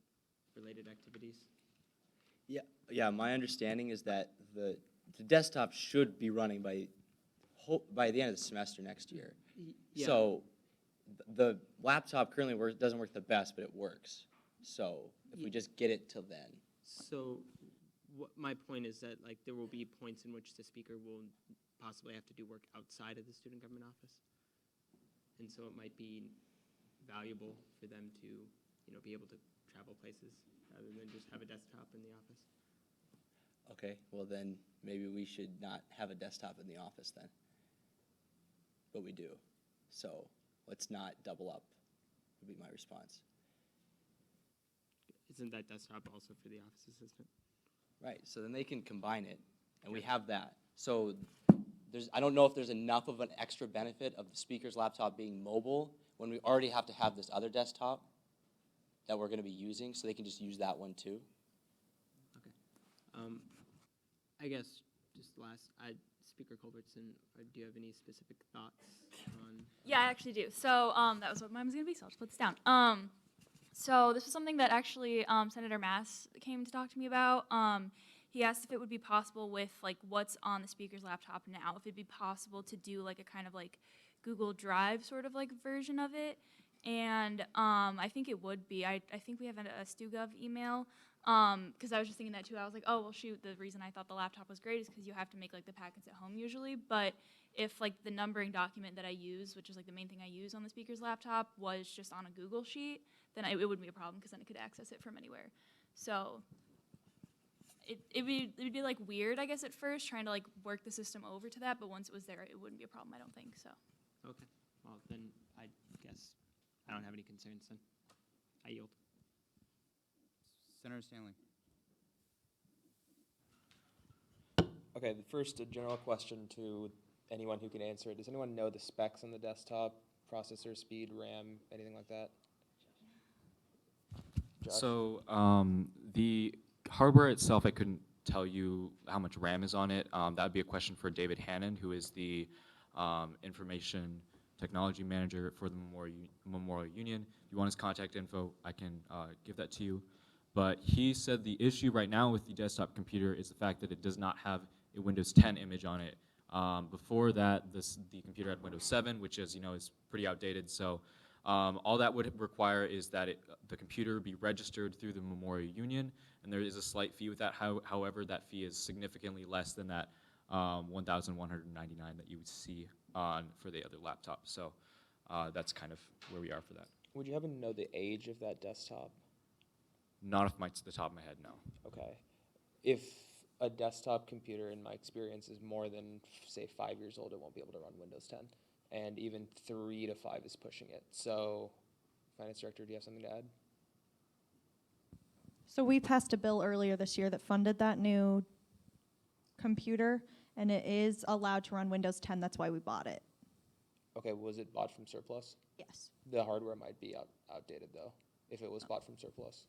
related activities? Yeah. My understanding is that the desktop should be running by the end of the semester next year. Yeah. So the laptop currently doesn't work the best, but it works. So if we just get it till then. So my point is that there will be points in which the speaker will possibly have to do work outside of the student government office, and so it might be valuable for them to be able to travel places rather than just have a desktop in the office. Okay, well then maybe we should not have a desktop in the office then. But we do. So let's not double up, would be my response. Isn't that desktop also for the office assistant? Right, so then they can combine it, and we have that. So I don't know if there's enough of an extra benefit of the speaker's laptop being mobile when we already have to have this other desktop. that we're gonna be using, so they can just use that one too. I guess just last, Speaker Culbertson, do you have any specific thoughts on? Yeah, I actually do. So that was what mine was going to be, so I'll just put this down. So this was something that actually Senator Mass came to talk to me about. He asked if it would be possible with like what's on the speaker's laptop now, if it'd be possible to do like a kind of like Google Drive sort of like version of it. And I think it would be. I think we have a StuGov email. Because I was just thinking that too. I was like, oh, well, shoot, the reason I thought the laptop was great is because you have to make like the packets at home usually. But if like the numbering document that I use, which is like the main thing I use on the speaker's laptop, was just on a Google sheet, then it wouldn't be a problem because then it could access it from anywhere. So it'd be like weird, I guess, at first trying to like work the system over to that. But once it was there, it wouldn't be a problem, I don't think so. Okay, well, then I guess I don't have any concerns then. I yield. Senator Stanley. Okay, first, a general question to anyone who can answer it. Does anyone know the specs on the desktop? Processor speed, RAM, anything like that? Josh? So the hardware itself, I couldn't tell you how much RAM is on it. That would be a question for David Hannon, who is the information technology manager for the Memorial Union. If you want his contact info, I can give that to you. But he said the issue right now with the desktop computer is the fact that it does not have a Windows 10 image on it. Before that, the computer had Windows 7, which, as you know, is pretty outdated. So all that would require is that the computer be registered through the Memorial Union, and there is a slight fee with that. However, that fee is significantly less than that $1,199 that you would see for the other laptop. So that's kind of where we are for that. Would you happen to know the age of that desktop? Not off the top of my head, no. Okay. If a desktop computer, in my experience, is more than, say, 5 years old, it won't be able to run Windows 10. And even 3 to 5 is pushing it. So, Finance Director, do you have something to add? So we passed a bill earlier this year that funded that new computer, and it is allowed to run Windows 10. That's why we bought it. Okay, was it bought from surplus? Yes. The hardware might be outdated, though, if it was bought from surplus.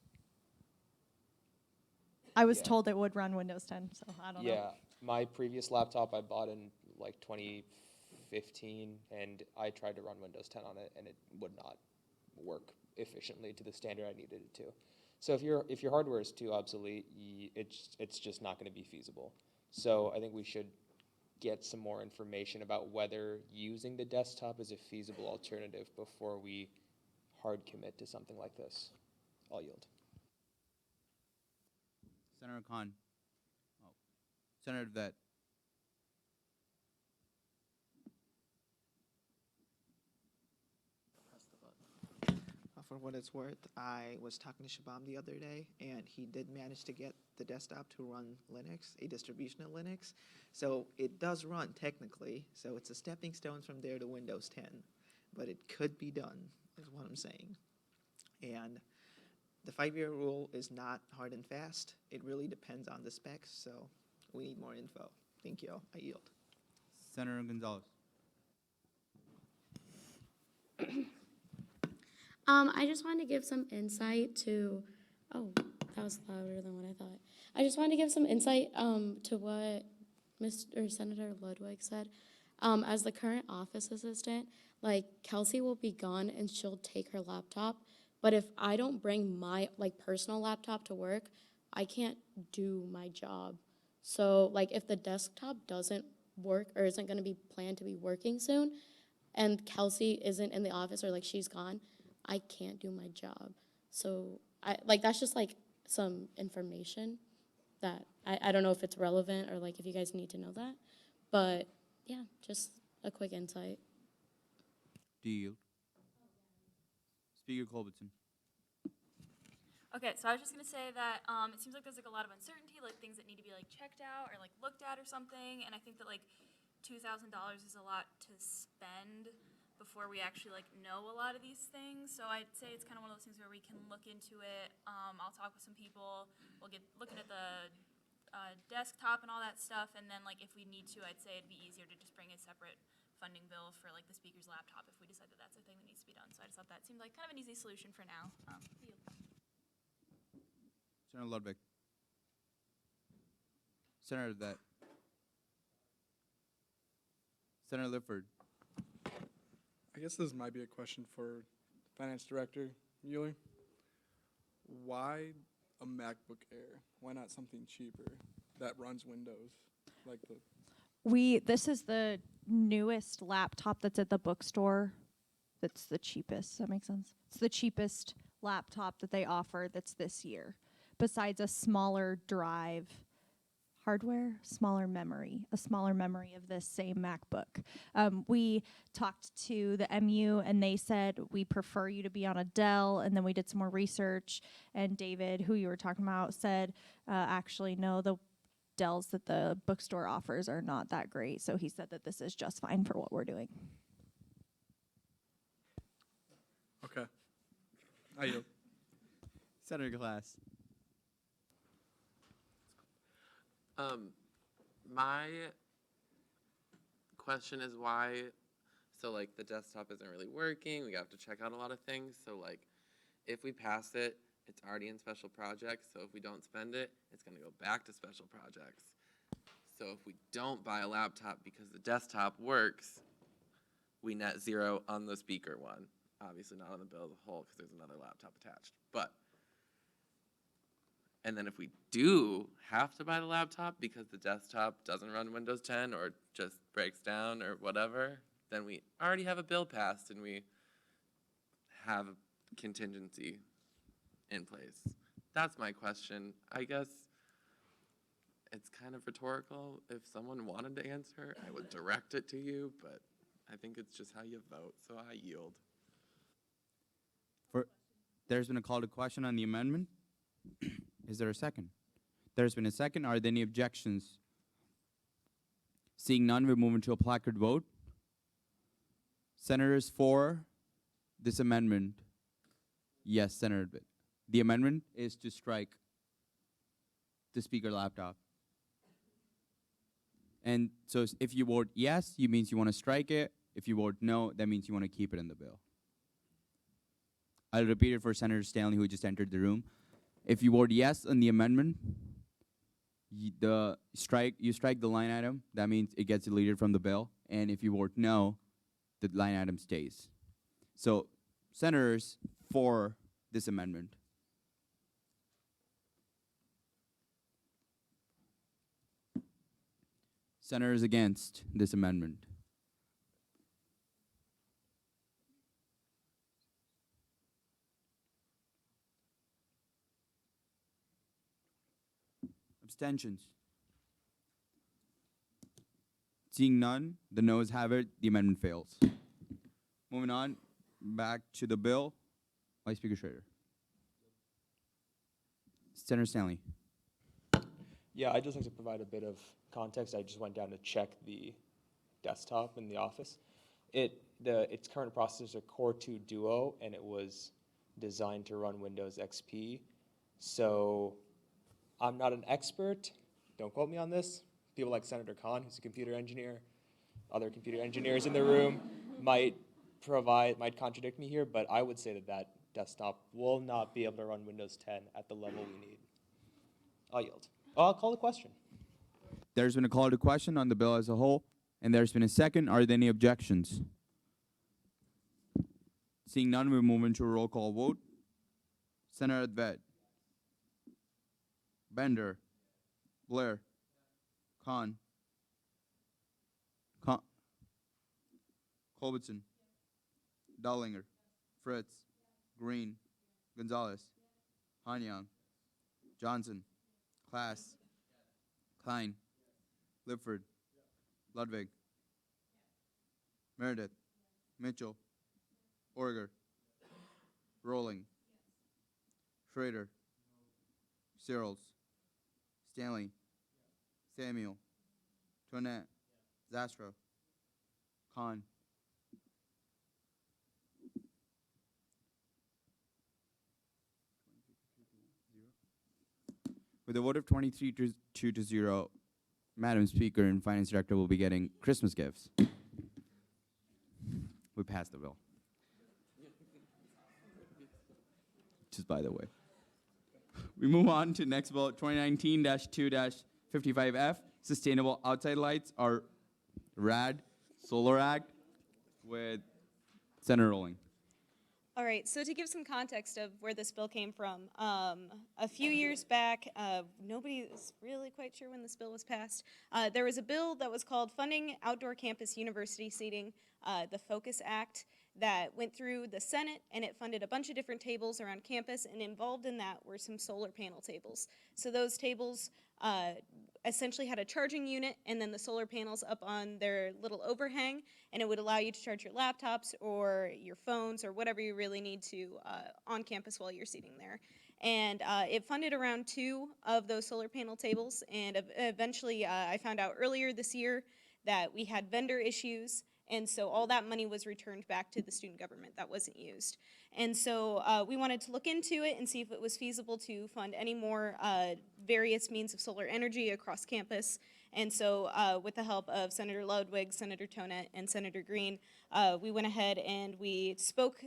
I was Yeah. told it would run Windows 10, so I don't know. Yeah, my previous laptop I bought in like 2015, and I tried to run Windows 10 on it, and it would not work efficiently to the standard I needed it to. So if your hardware is too obsolete, it's just not going to be feasible. So I think we should get some more information about whether using the desktop is a feasible alternative before we hard commit to something like this. I'll yield. Senator Khan. Oh. Senator Vet. For what it's worth, I was talking to Shabam the other day, and he did manage to get the desktop to run Linux, a distribution of Linux. So it does run technically, so it's a stepping stone from there to Windows 10. But it could be done, is what I'm saying. And the 5-year rule is not hard and fast. It really depends on the specs, so we need more info. Thank you. I yield. Senator Gonzalez. I just wanted to give some insight to, oh, that was louder than what I thought. I just wanted to give some insight to what Senator Ludwig said. As the current office assistant, like Kelsey will be gone and she'll take her laptop. But if I don't bring my personal laptop to work, I can't do my job. So if the desktop doesn't work or isn't going to be planned to be working soon, and Kelsey isn't in the office or she's gone, I can't do my job. So that's just some information that I don't know if it's relevant or if you guys need to know that. But yeah, just a quick insight. Do you? Speaker Culbertson. Okay, so I was just gonna say that it seems like there's a lot of uncertainty, things that need to be checked out or looked at or something, and I think that $2,000 is a lot to spend before we actually know a lot of these things. So I'd say it's kind of one of those things where we can look into it. I'll talk with some people. We'll get looking at the desktop and all that stuff, and then if we need to, I'd say it'd be easier to just bring a separate funding bill for the speaker's laptop if we decide that that's a thing that needs to be done. So I just thought that seemed like kind of an easy solution for now. Senator Ludwig. Senator That. Senator Lifford. I guess this might be a question for Finance Director Mueller. Why a MacBook Air? Why not something cheaper that runs Windows? Like the This is the newest laptop that's at the bookstore. That's the cheapest. Does that make sense? It's the cheapest laptop that they offer that's this year. Besides a smaller drive hardware, smaller memory, a smaller memory of this same MacBook. We talked to the MU and they said, we prefer you to be on a Dell. And then we did some more research. And David, who you were talking about, said, actually, no, the Dells that the bookstore offers are not that great. So he said that this is just fine for what we're doing. Okay. I yield. Senator Glass. My question is why, so like the desktop isn't really working, we have to check out a lot of things, so like if we pass it, it's already in special projects, so if we don't spend it, it's gonna go back to special projects. So if we don't buy a laptop because the desktop works, we net zero on the speaker one. Obviously not on the bill as a whole because there's another laptop attached, but. And then if we do have to buy the laptop because the desktop doesn't run Windows 10 or just breaks down or whatever, then we already have a bill passed and we have a contingency in place. That's my question. I guess it's kind of rhetorical. If someone wanted to answer, I would direct it to you, but I think it's just how you vote, so I yield. There's been a call to question on the amendment. Is there a second? There's been a second. Are there any objections? Seeing none, we move into a placard vote. Senators for this amendment. Yes, Senator. The amendment is to strike the speaker laptop. And so if you vote yes, it means you want to strike it. If you vote no, that means you want to keep it in the bill. I'll repeat it for Senator Stanley, who just entered the room. If you vote yes on the amendment, you strike the line item. That means it gets deleted from the bill. And if you vote no, the line item stays. So, senators for this amendment. Senators against this amendment. Abstentions. Seeing none, the noes have it, the amendment fails. Moving on, back to the bill. Vice Speaker Schrader. Senator Stanley. Yeah, I'd just like to provide a bit of context. I just went down to check the desktop in the office. Its current processor Core 2 Duo, and it was designed to run Windows XP. So I'm not an expert. Don't quote me on this. People like Senator Khan, who's a computer engineer, other computer engineers in the room might contradict me here, but I would say that desktop will not be able to run Windows 10 at the level we need. I'll yield. I'll call the question. There's been a call to question on the bill as a whole, and there's been a second. Are there any objections? Seeing none, we move into a roll call vote. Senator Advet. Bender. Blair. Khan. Culbertson. Dollinger. Fritz. Green. Gonzalez. Hanyang. Johnson. Klass. Klein. Lipford. Ludwig. Meredith. Mitchell. Orger. Rowling. Schrader. Searles. Stanley. Samuel. Toinette. Zastrow. Khan. With a vote of 23 to 2 to 0, Madam Speaker and Finance Director will be getting Christmas gifts. We passed the bill. Just by the way. We move on to next bill, 2019-2-55F, Sustainable Outside Lights, our RAD Solar Act, with Senator Rowling. All right, so to give some context of where this bill came from, a few years back, nobody is really quite sure when this bill was passed. There was a bill that was called Funding Outdoor Campus University Seating, the Focus Act, that went through the Senate, and it funded a bunch of different tables around campus, and involved in that were some solar panel tables. So those tables essentially had a charging unit and then the solar panels up on their little overhang, and it would allow you to charge your laptops or your phones or whatever you really need to on campus while you're seating there. And it funded around 2 of those solar panel tables, and eventually I found out earlier this year that we had vendor issues, and so all that money was returned back to the student government that wasn't used. And so we wanted to look into it and see if it was feasible to fund any more various means of solar energy across campus. And so with the help of Senator Ludwig, Senator Tonet, and Senator Green, we went ahead and we spoke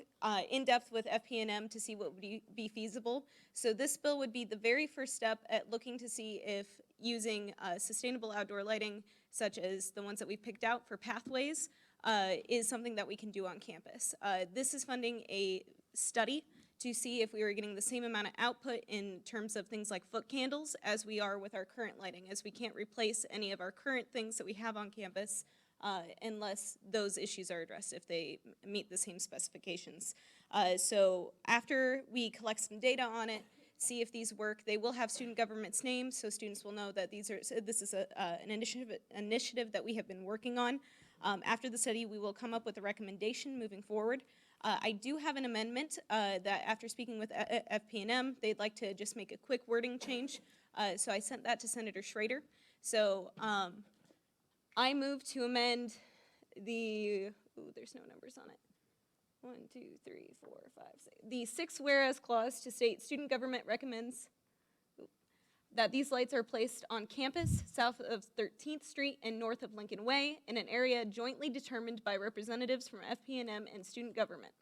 in depth with FP&M to see what would be feasible. So this bill would be the very first step at looking to see if using sustainable outdoor lighting, such as the ones that we picked out for pathways, is something that we can do on campus. This is funding a study to see if we are getting the same amount of output in terms of things like foot candles as we are with our current lighting, as we can't replace any of our current things that we have on campus unless those issues are addressed, if they meet the same specifications. So after we collect some data on it, see if these work, they will have student government's name, so students will know that this is an initiative that we have been working on. After the study, we will come up with a recommendation moving forward. I do have an amendment that after speaking with FP&M, they'd like to just make a quick wording change. So I sent that to Senator Schrader. So I move to amend the, there's no numbers on it. 1, 2, 3, 4, 5, 6. The 6th whereas clause to state student government recommends that these lights are placed on campus south of 13th Street and north of Lincoln Way in an area jointly determined by representatives from FP&M and student government.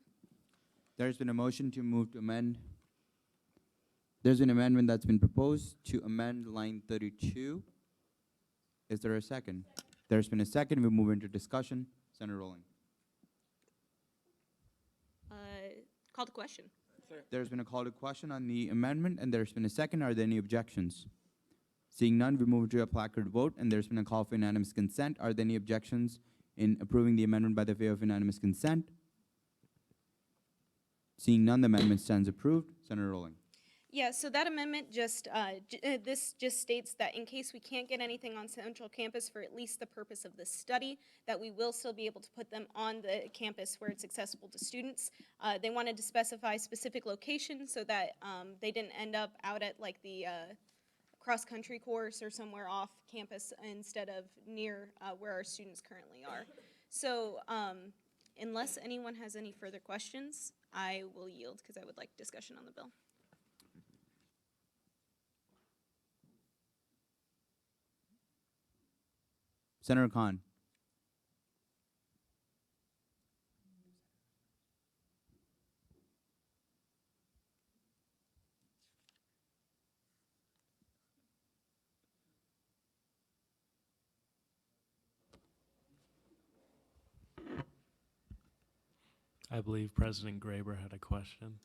There's been a motion to move to amend. There's an amendment that's been proposed to amend line 32. Is there a second? There's been a second. We move into discussion. Senator Rowling. Call to question. There's been a call to question on the amendment, and there's been a second. Are there any objections? Seeing none, we move to a placard vote, and there's been a call for unanimous consent. Are there any objections in approving the amendment by the way of unanimous consent? Seeing none, the amendment stands approved. Senator Rowling. Yeah, so that amendment just, this just states that in case we can't get anything on Central Campus for at least the purpose of this study, that we will still be able to put them on the campus where it's accessible to students. They wanted to specify specific locations so that they didn't end up out at like the cross-country course or somewhere off campus instead of near where our students currently are. So unless anyone has any further questions, I will yield because I would like discussion on the bill. Senator Khan. I believe President Graber had a question.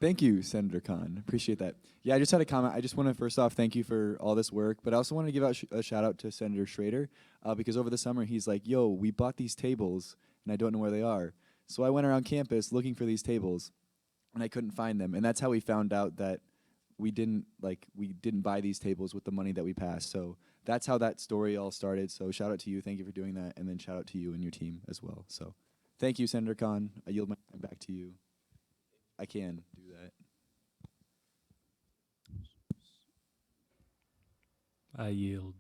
Thank you, Senator Khan. Appreciate that. Yeah, I just had a comment. I just want to first off thank you for all this work, but I also want to give out a shout out to Senator Schrader because over the summer he's like, yo, we bought these tables and I don't know where they are. So I went around campus looking for these tables and I couldn't find them. And that's how we found out that we didn't buy these tables with the money that we passed. So that's how that story all started. So shout out to you. Thank you for doing that. And then shout out to you and your team as well. So thank you, Senator Khan. I yield my time back to you. I can do that. I yield.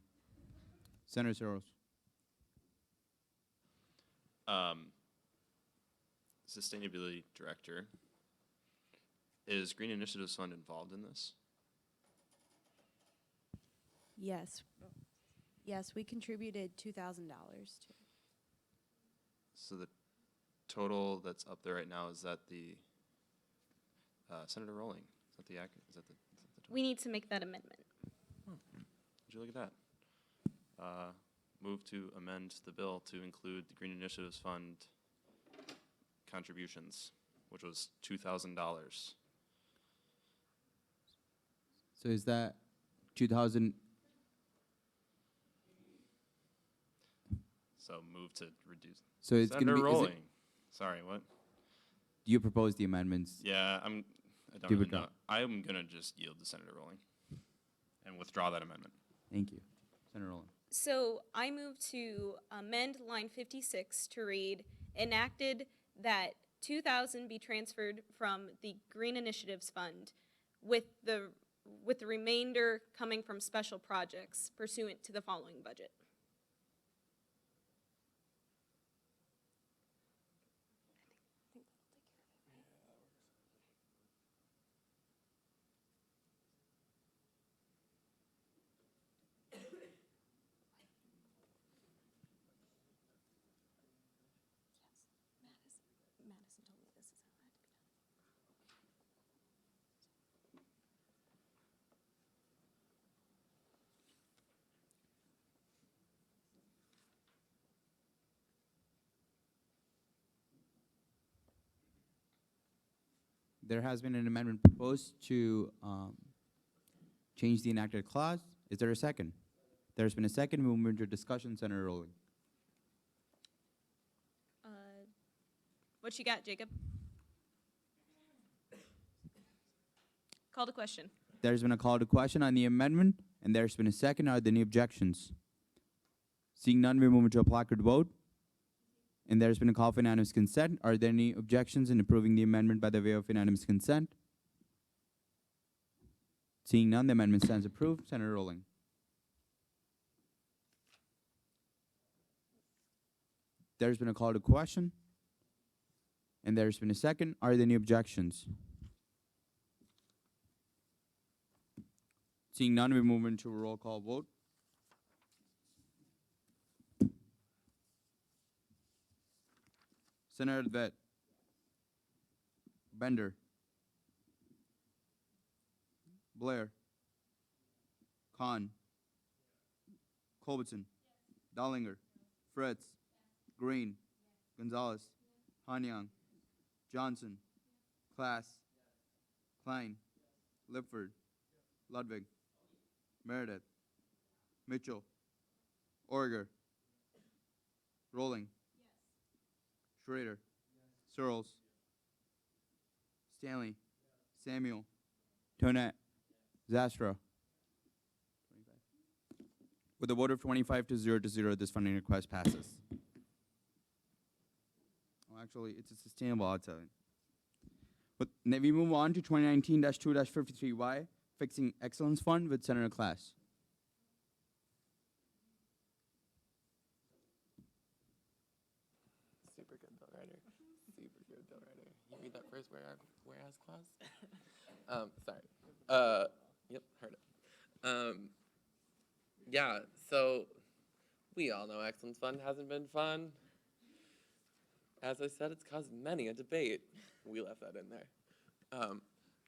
Senator Soros. Sustainability Director, is Green Initiatives Fund involved in this? Yes. Yes, we contributed $2,000 to it. So the total that's up there right now, is that the Senator Rowling? that the ac- is that the We need to make that amendment. Would you look at that? Move to amend the bill to include the Green Initiatives Fund contributions, which was $2,000. So is that 2,000? So move to reduce. So it's gonna Senator be- is it- Rolling. Sorry, what? Do you propose the amendments? Yeah, I don't Do really it now. know. I'm gonna just yield to Senator Rolling and withdraw that amendment. Thank you. Senator Rowland. So I move to amend line 56 to read, enacted that 2,000 be transferred from the Green Initiatives Fund with the remainder coming from special projects pursuant to the following budget. Madison told me this is how it had to be done. There has been an amendment proposed to change the enacted clause. Is there a second? There's been a second. We'll move into discussion. Senator Rowling. What you got, Jacob? Call to question. There's been a call to question on the amendment, and there's been a second. Are there any objections? Seeing none, we move into a placard vote. And there's been a call for unanimous consent. Are there any objections in approving the amendment by the way of unanimous consent? Seeing none, the amendment stands approved. Senator Rowling. There's been a call to question. And there's been a second. Are there any objections? Seeing none, we move into a roll call vote. Senator Vet. Bender. Blair. Khan. Culbertson. Dollinger. Fritz. Green. Gonzalez. Hanyang. Johnson. Class. Klein. Lipford. Ludwig. Meredith. Mitchell. Orger. Rolling. Schrader. Searles. Stanley. Samuel. Tonette. Zastra. With a vote of 25 to 0 to 0, this funding request passes. Oh, actually, it's a sustainable outside. But then we move on to 2019-2-53Y, Fixing Excellence Fund with Senator Class. Super good bill writer. Super good bill writer. You read that first whereas clause? Sorry. Yep, heard it. Yeah, so we all know Excellence Fund hasn't been fun. As I said, it's caused many a debate. We left that in there.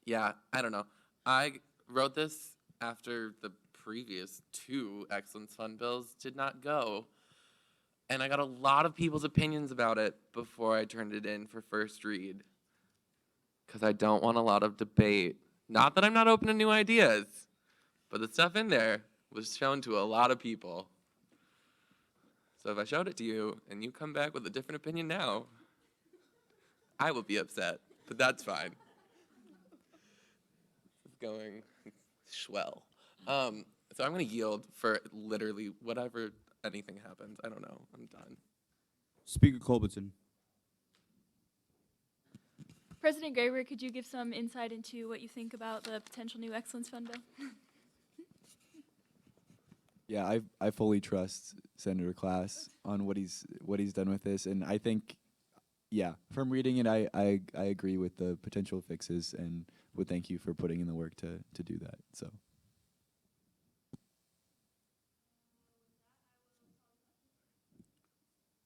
Yeah, I don't know. I wrote this after the previous two Excellence Fund bills did not go. And I got a lot of people's opinions about it before I turned it in for first read. Because I don't want a lot of debate. Not that I'm not open to new ideas, but the stuff in there was shown to a lot of people. So if I showed it to you and you come back with a different opinion now, I will be upset, but that's fine. It's going swell. So I'm gonna yield for literally whatever anything happens. I don't know, I'm done. Speaker Culbertson. President Graber, could you give some insight into what you think about the potential new Excellence Fund bill? Yeah, I fully trust Senator Class on what he's done with this, and I think, yeah, from reading it, I agree with the potential fixes, and would thank you for putting in the work to do that. So.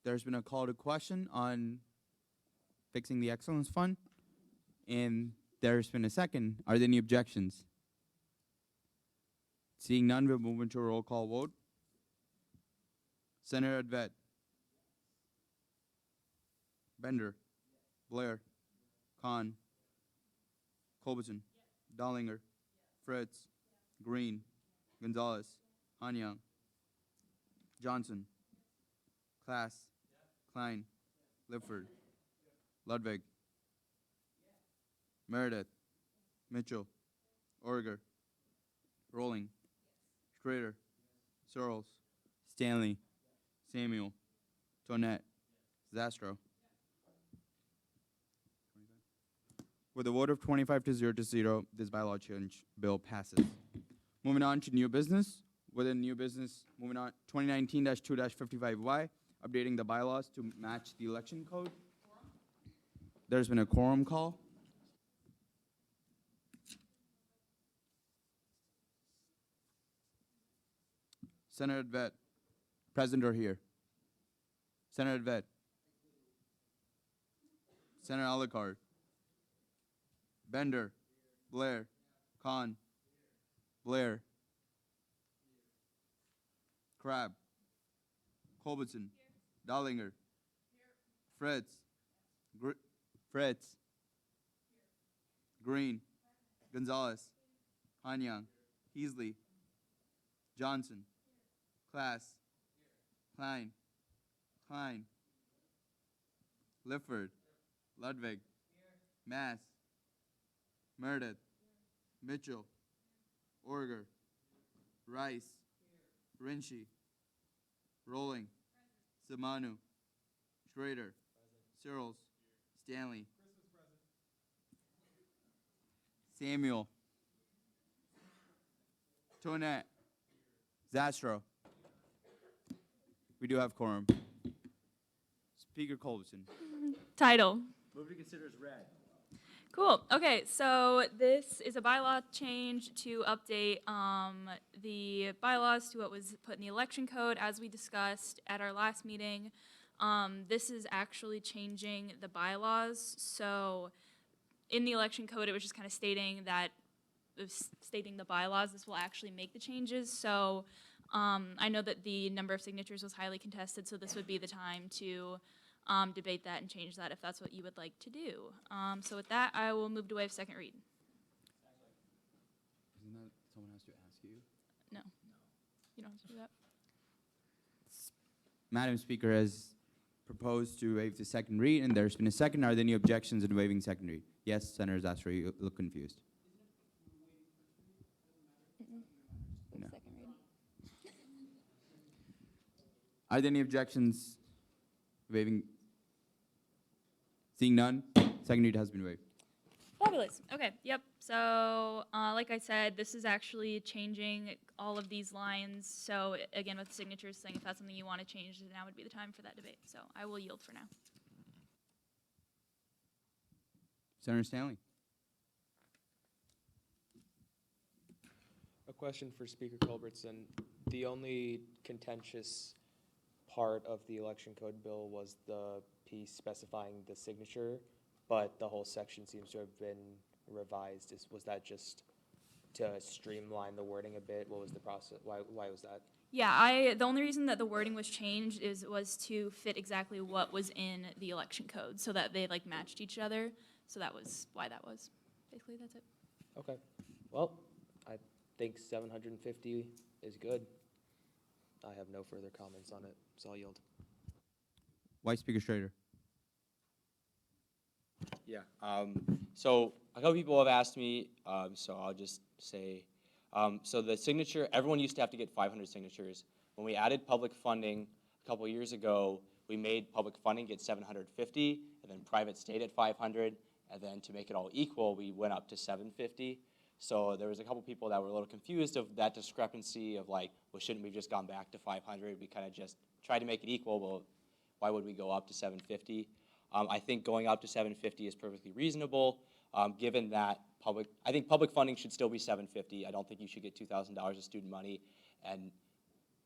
There's been a call to question on fixing the Excellence Fund, and There's been a second. Are there any objections? Seeing none, we'll move into a roll call vote. Senator Advet. Bender. Blair. Khan. Culbertson. Dollinger. Fritz. Green. Gonzalez. Hanyang. Johnson. Class. Klein. Lifford. Ludwig. Meredith. Mitchell. Orger. Rolling. Schrader. Searles. Stanley. Samuel. Tonette. Zastro. With a vote of 25 to 0, this bylaw change bill passes. Moving on to new business. Within new business, moving on, 2019-2-55Y, updating the bylaws to match the election code. There's been a quorum call. Senator Advet, present or here? Senator Advet. Senator Alucard. Bender. Blair. Khan. Blair. Crab. Culbertson. Dollinger. Fritz. Fritz. Green. Gonzalez. Hanyang. Heasley. Johnson. Class. Klein. Klein. Lifford. Ludwig. Mass. Meredith. Mitchell. Orger. Rice. Rinchi. Rolling. Samanu. Schrader. Searles. Stanley. Samuel. Tonette. Zastro. We do have quorum. Speaker Culbertson. Title. Move to consider as read. Cool. Okay, so this is a bylaw change to update the bylaws to what was put in the election code as we discussed at our last meeting. This is actually changing the bylaws. So in the election code, it was just kind of stating that, stating the bylaws, this will actually make the changes. So I know that the number of signatures was highly contested, so this would be the time to debate that and change that if that's what you would like to do. So with that, I will move to waive second read. Isn't that someone has to ask you? No. You don't have to do that. Madam Speaker has proposed to waive the second read, and there's been a second. Are there any objections in waiving second read? Yes, Senator Zastro, you look confused. No. Second read. Are there any objections waiving? Seeing none, second read has been waived. Fabulous. Okay, yep. So, like I said, this is actually changing all of these lines. So, again, with the signatures saying if that's something you want to change, then now would be the time for that debate. So, I will yield for now. Senator Stanley. A question for Speaker Culbertson. The only contentious part of the election code bill was the piece specifying the signature, but the whole section seems to have been revised. Was that just to streamline the wording a bit? What was the process? Why was that? Yeah, the only reason that the wording was changed was to fit exactly what was in the election code so that they like matched each other. So that was why that was. Basically, that's it. Okay. Well, I think 750 is good. I have no further comments on it, so I'll yield. Vice Speaker Schrader. Yeah. So a couple people have asked me, so I'll just say, so the signature, everyone used to have to get 500 signatures. When we added public funding a couple years ago, we made public funding get 750, and then private stayed at 500, and then to make it all equal, we went up to 750. So there was a couple people that were a little confused of that discrepancy of like, well, shouldn't we just gone back to 500? We kind of just tried to make it equal, well, why would we go up to 750? I think going up to 750 is perfectly reasonable, given that I think public funding should still be 750. I don't think you should get $2,000 of student money, and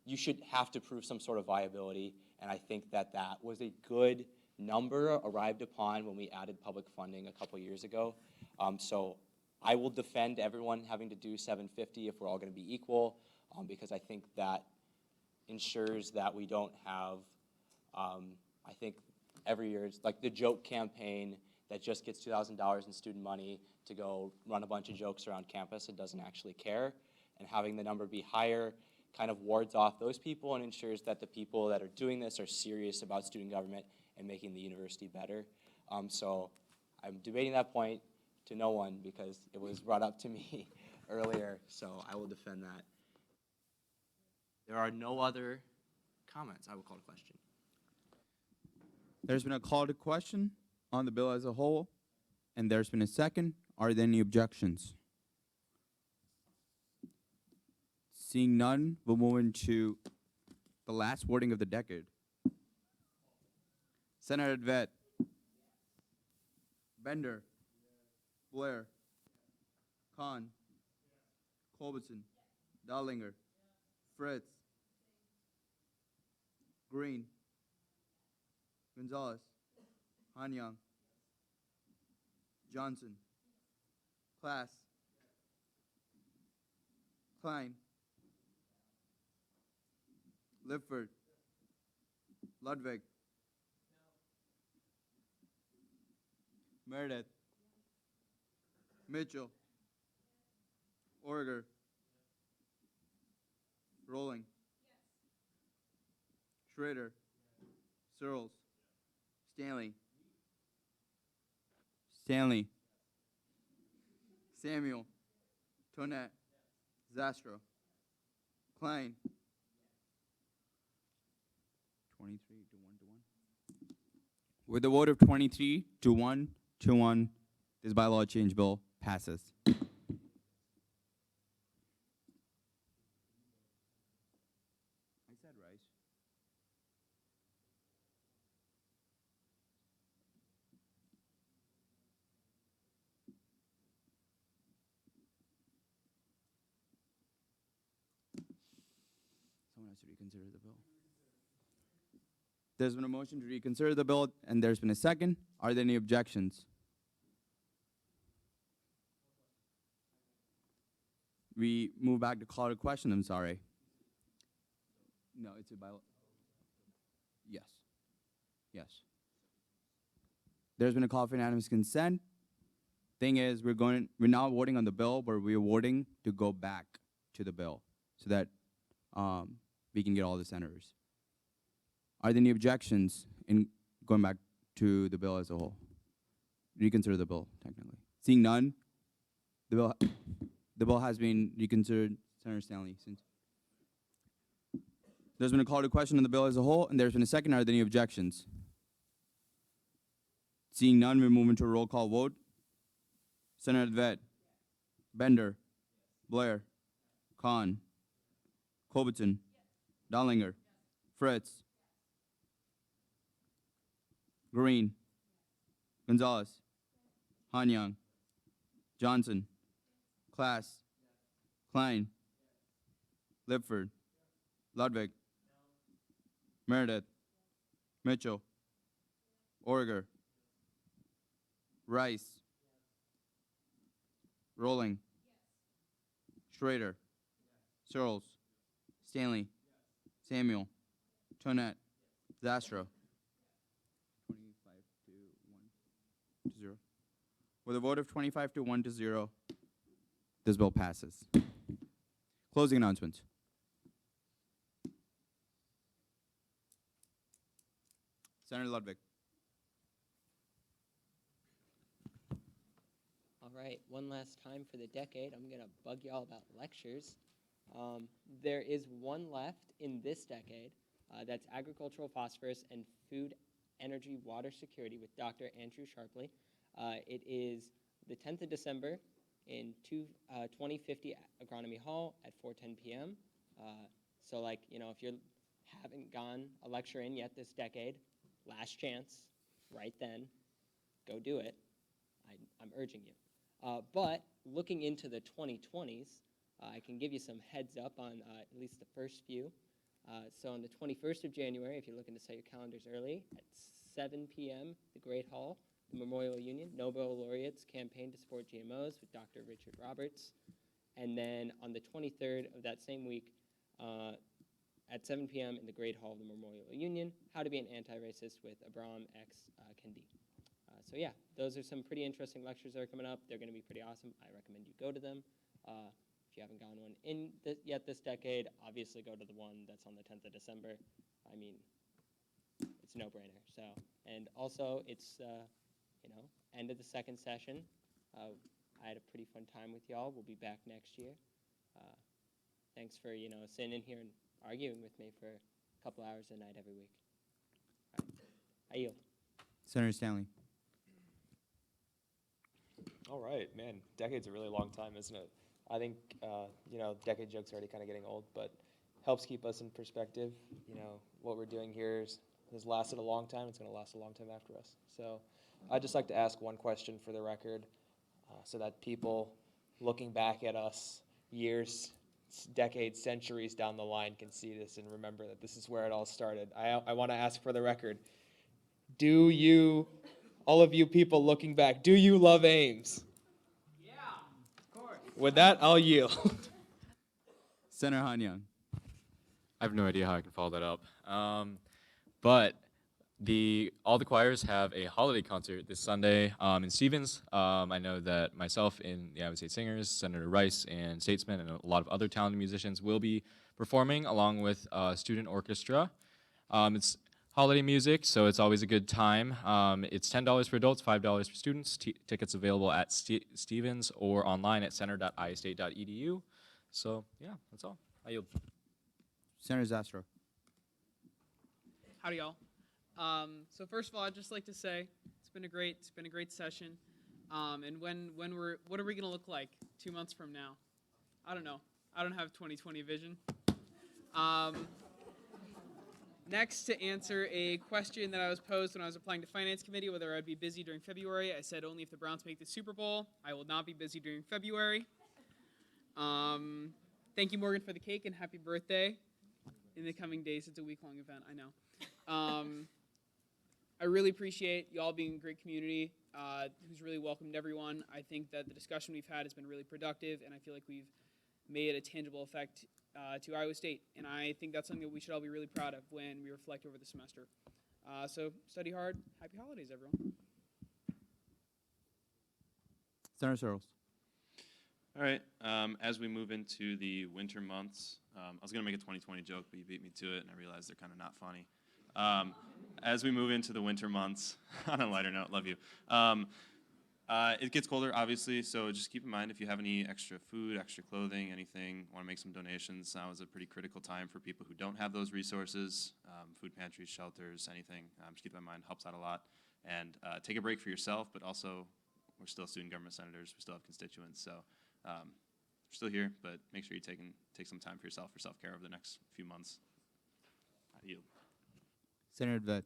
you should have to prove some sort of viability, and I think that that was a good number arrived upon when we added public funding a couple years ago. So I will defend everyone having to do 750 if we're all going to be equal, because I think that ensures that we don't have, I think every year it's like the joke campaign that just gets $2,000 in student money to go run a bunch of jokes around campus and doesn't actually care. And having the number be higher kind of wards off those people and ensures that the people that are doing this are serious about student government and making the university better. So I'm debating that point to no one because it was brought up to me earlier, so I will defend that. There are no other comments. I will call to question. There's been a call to question on the bill as a whole, and there's been a second. Are there any objections? Seeing none, we'll move into the last wording of the decade. Senator Vet, Bender, Blair, Khan, Culbertson, Dollinger, Fritz, Green, Gonzalez, Hanyang, Johnson, Class, Klein, Lifford, Ludwig, Meredith, Mitchell, Orger, Rolling, Schrader, Searles, Stanley, Samuel, Tonette, Zastro, Klein. 23 to 1 to 1. With a vote of 23 to 1 to 1, this bylaw change bill passes. I said Rice. Someone has to reconsider the bill. There's been a motion to reconsider the bill, and there's been a second. Are there any objections? We move back to call to question, I'm sorry. No, it's a bylaw. Yes. Yes. There's been a call for unanimous consent. Thing is, we're not voting on the bill, but we're voting to go back to the bill so that we can get all the senators. Are there any objections in going back to the bill as a whole? Reconsider the bill, technically. Seeing none, the bill has been reconsidered. Senator Stanley, since there's been a call to question on the bill as a whole, and there's been a second. Are there any objections? Seeing none, we move into a roll call vote. Senator Vet, Bender, Blair, Khan, Culbertson, Dollinger, Fritz, Green, Gonzalez, Hanyang, Johnson, Class, Klein, Lipford, Ludwig, Meredith, Mitchell, Orger, Rice, Rolling, Schrader, Searles, Stanley, Samuel, Tonette, Zastro. 25 to 1 to 0. With a vote of 25 to 1 to 0, this bill passes. Closing announcements. Senator Ludwig. All right, one last time for the decade. I'm going to bug y'all about lectures. There is one left in this decade. That's Agricultural Phosphorus and Food, Energy, Water Security with Dr. Andrew Sharpley. It is the 10th of December in 2050 Agronomy Hall at 4:10 p.m. So, like, you know, if you haven't gone a lecture in yet this decade, last chance, right then, go do it. I'm urging you. But looking into the 2020s, I can give you some heads up on at least the first few. So on the 21st of January, if you're looking to set your calendars early, at 7 p.m., the Great Hall, the Memorial Union, Nobel Laureates Campaign to Support GMOs with Dr. Richard Roberts. And then on the 23rd of that same week, at 7 p.m. in the Great Hall of the Memorial Union, How to be an Anti-Racist with Abram X. Kendi. So yeah, those are some pretty interesting lectures that are coming up. They're going to be pretty awesome. I recommend you go to them. If you haven't gone to one yet this decade, obviously go to the one that's on the 10th of December. I mean, it's a no-brainer. So, and also it's end of the second session. I had a pretty fun time with y'all. We'll be back next year. Thanks for sitting in here and arguing with me for a couple hours a night every week. All right. I yield. Senator Stanley. All right, man. Decade's a really long time, isn't it? I think, decade jokes are already kind of getting old, but helps keep us in perspective. What we're doing here has lasted a long time. It's going to last a long time after us. So I'd just like to ask one question for the record so that people looking back at us years, decades, centuries down the line can see this and remember that this is where it all started. I want to ask for the record, do you, all of you people looking back, do you love Ames? Yeah, of course. With that, I'll yield. Senator Han Young. I have no idea how I can follow that up. But all the choirs have a holiday concert this Sunday in Stevens. I know that myself and the Iowa State Singers, Senator Rice, and Statesman, and a lot of other talented musicians will be performing along with student orchestra. It's holiday music, so it's always a good time. It's $10 for adults, $5 for students. Tickets available at Stevens or online at center.iastate.edu. So yeah, that's all. I yield. Senator Zastro. Howdy, y'all. So first of all, I'd just like to say it's been a great session. And what are we gonna look like 2 months from now? I don't know. I don't have 20/20 vision. Next, to answer a question that I was posed when I was applying to Finance Committee, whether I'd be busy during February, I said only if the Browns make the Super Bowl. I will not be busy during February. Thank you, Morgan, for the cake, and happy birthday in the coming days. It's a week-long event, I know. I really appreciate y'all being a great community who's really welcomed everyone. I think that the discussion we've had has been really productive, and I feel like we've made a tangible effect to Iowa State. And I think that's something that we should all be really proud of when we reflect over the semester. So study hard. Happy holidays, everyone. Senator Searles. All right. As we move into the winter months, I was going to make a 2020 joke, but you beat me to it, and I realized they're kind of not funny. As we move into the winter months, on a lighter note, love you. It gets colder, obviously, so just keep in mind if you have any extra food, extra clothing, anything, want to make some donations. Now is a pretty critical time for people who don't have those resources, food pantries, shelters, anything. Just keep that in mind, helps out a lot. And take a break for yourself, but also we're still student government senators, we still have constituents, so we're still here, but make sure you take some time for yourself for self-care over the next few months. I yield. Senator Vet.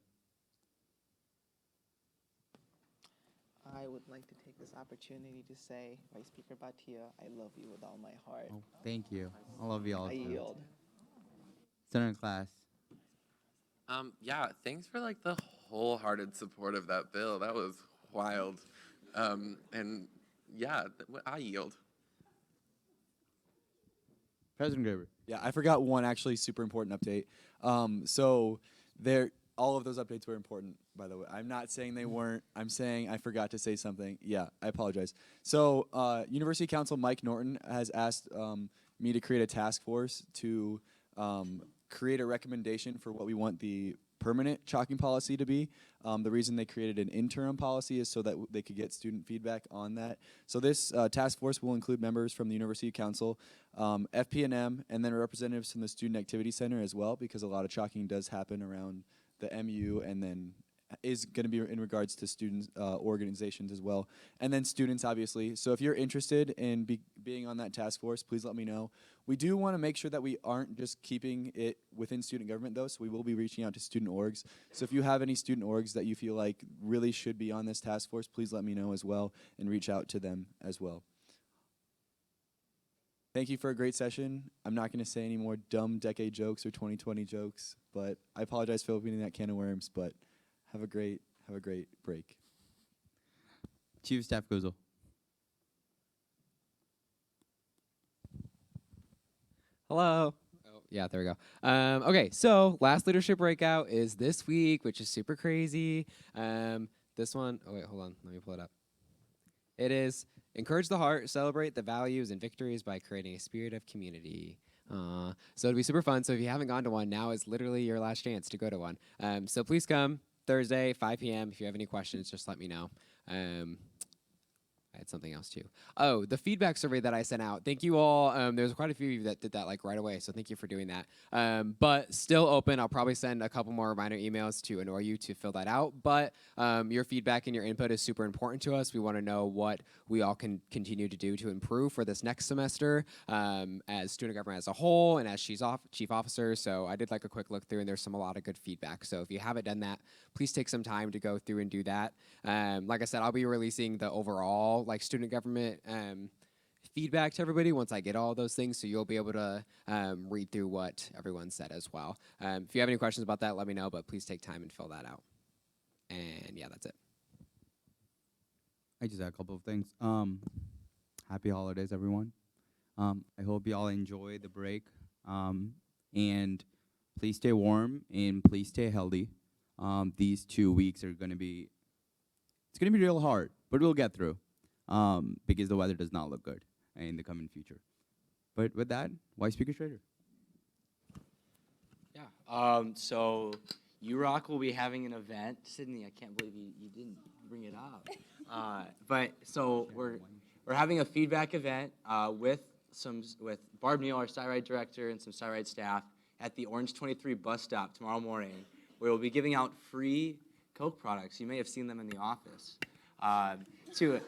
I would like to take this opportunity to say, Vice Speaker Bhatia, I love you with all my heart. Oh, thank you. I love you all. I too. yield. Senator Class. Yeah, thanks for like the wholehearted support of that bill. That was wild. And yeah, I yield. President Graber. Yeah, I forgot one actually super important update. All of those updates were important, by the way. I'm not saying they weren't. I'm saying I forgot to say something. Yeah, I apologize. So University Counsel Mike Norton has asked me to create a task force to create a recommendation for what we want the permanent chalking policy to be. The reason they created an interim policy is so that they could get student feedback on that. So this task force will include members from the University Council, FP&M, and then representatives from the Student Activity Center as well, because a lot of chalking does happen around the MU, and then is going to be in regards to students organizations as well, and then students obviously. So if you're interested in being on that task force, please let me know. We do want to make sure that we aren't just keeping it within student government though, so we will be reaching out to student orgs. So if you have any student orgs that you feel like really should be on this task force, please let me know as well and reach out to them as well. Thank you for a great session. I'm not going to say any more dumb decade jokes or 2020 jokes, but I apologize for opening that can of worms, but have a great break. Chief of Staff Guzzo. Hello. Oh, yeah, there we go. Okay, so last leadership breakout is this week, which is super crazy. This one, oh wait, hold on, let me pull it up. It is encourage the heart, celebrate the values and victories by creating a spirit of community. So it'll be super fun. So if you haven't gone to one, now is literally your last chance to go to one. So please come Thursday, 5 p.m. If you have any questions, just let me know. I had something else too. Oh, the feedback survey that I sent out. Thank you all. There's quite a few of you that did that like right away, so thank you for doing that. But still open. I'll probably send a couple more reminder emails to annoy you to fill that out. But your feedback and your input is super important to us. We want to know what we all can continue to do to improve for this next semester as student government as a whole and as chief officer. So I did like a quick look through, and there's a lot of good feedback. So if you haven't done that, please take some time to go through and do that. Like I said, I'll be releasing the overall like student government feedback to everybody once I get all those things, so you'll be able to read through what everyone said as well. If you have any questions about that, let me know, but please take time and fill that out. And yeah, that's it. I just had a couple of things. Happy holidays, everyone. I hope you all enjoy the break. And please stay warm and please stay healthy. These 2 weeks are gonna be, it's gonna be real hard, but we'll get through. Because the weather does not look good in the coming future. But with that, Vice Speaker Schrader. Yeah. So UROC will be having an event. Sydney, I can't believe you didn't bring it up. But so we're having a feedback event with Barb Neal, our SciRide director, and some SciRide staff at the Orange 23 bus stop tomorrow morning, where we'll be giving out free Coke products. You may have seen them in the office. To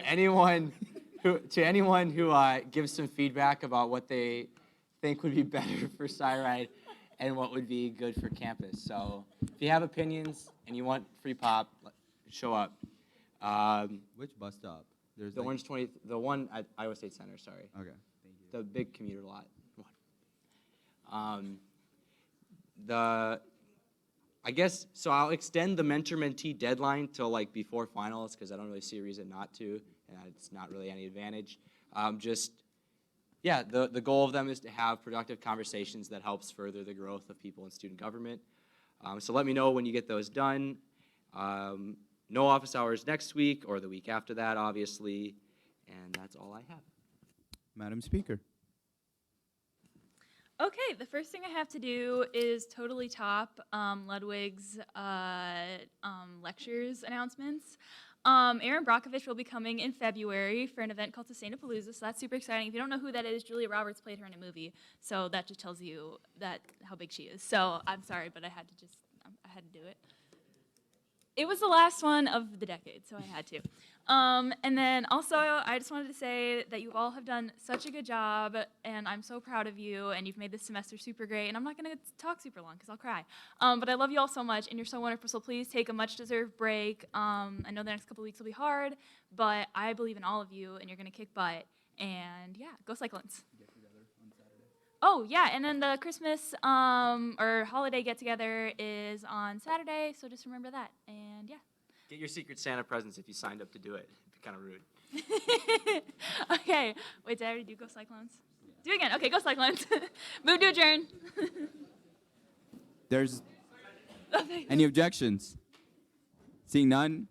anyone who gives some feedback about what they think would be better for SciRide and what would be good for campus. So if you have opinions and you want free pop, show up. Which bus stop? There's the Orange 20, the one at Iowa State Center. Sorry. Okay. Thank you. The big commuter lot. I guess, so I'll extend the mentor-mentee deadline till like before finals because I don't really see a reason not to, and it's not really any advantage. The goal of them is to have productive conversations that helps further the growth of people in student government. So let me know when you get those done. No office hours next week or the week after that, obviously, and that's all I have. Madam Speaker. Okay, the first thing I have to do is totally top Ludwig's lectures announcements. Aaron Brockovich will be coming in February for an event called Sustainapalooza, so that's super exciting. If you don't know who that is, Julia Roberts played her in a movie, so that just tells you how big she is. So I'm sorry, but I had to do it. It was the last one of the decade, so I had to. And then also, I just wanted to say that you all have done such a good job, and I'm so proud of you, and you've made this semester super great, and I'm not going to talk super long because I'll cry. But I love you all so much, and you're so wonderful, so please take a much-deserved break. I know the next couple weeks will be hard, but I believe in all of you, and you're going to kick butt. And yeah, go Cyclones. Oh, yeah, and then the Christmas or holiday get-together is on Saturday, so just remember that, and yeah. Get your Secret Santa presents if you signed up to do it. It'd be kind of rude. Okay, wait, did I already do Go Cyclones? Do it again. Okay, Go Cyclones. Move to adjourn. There's any objections? Seeing none,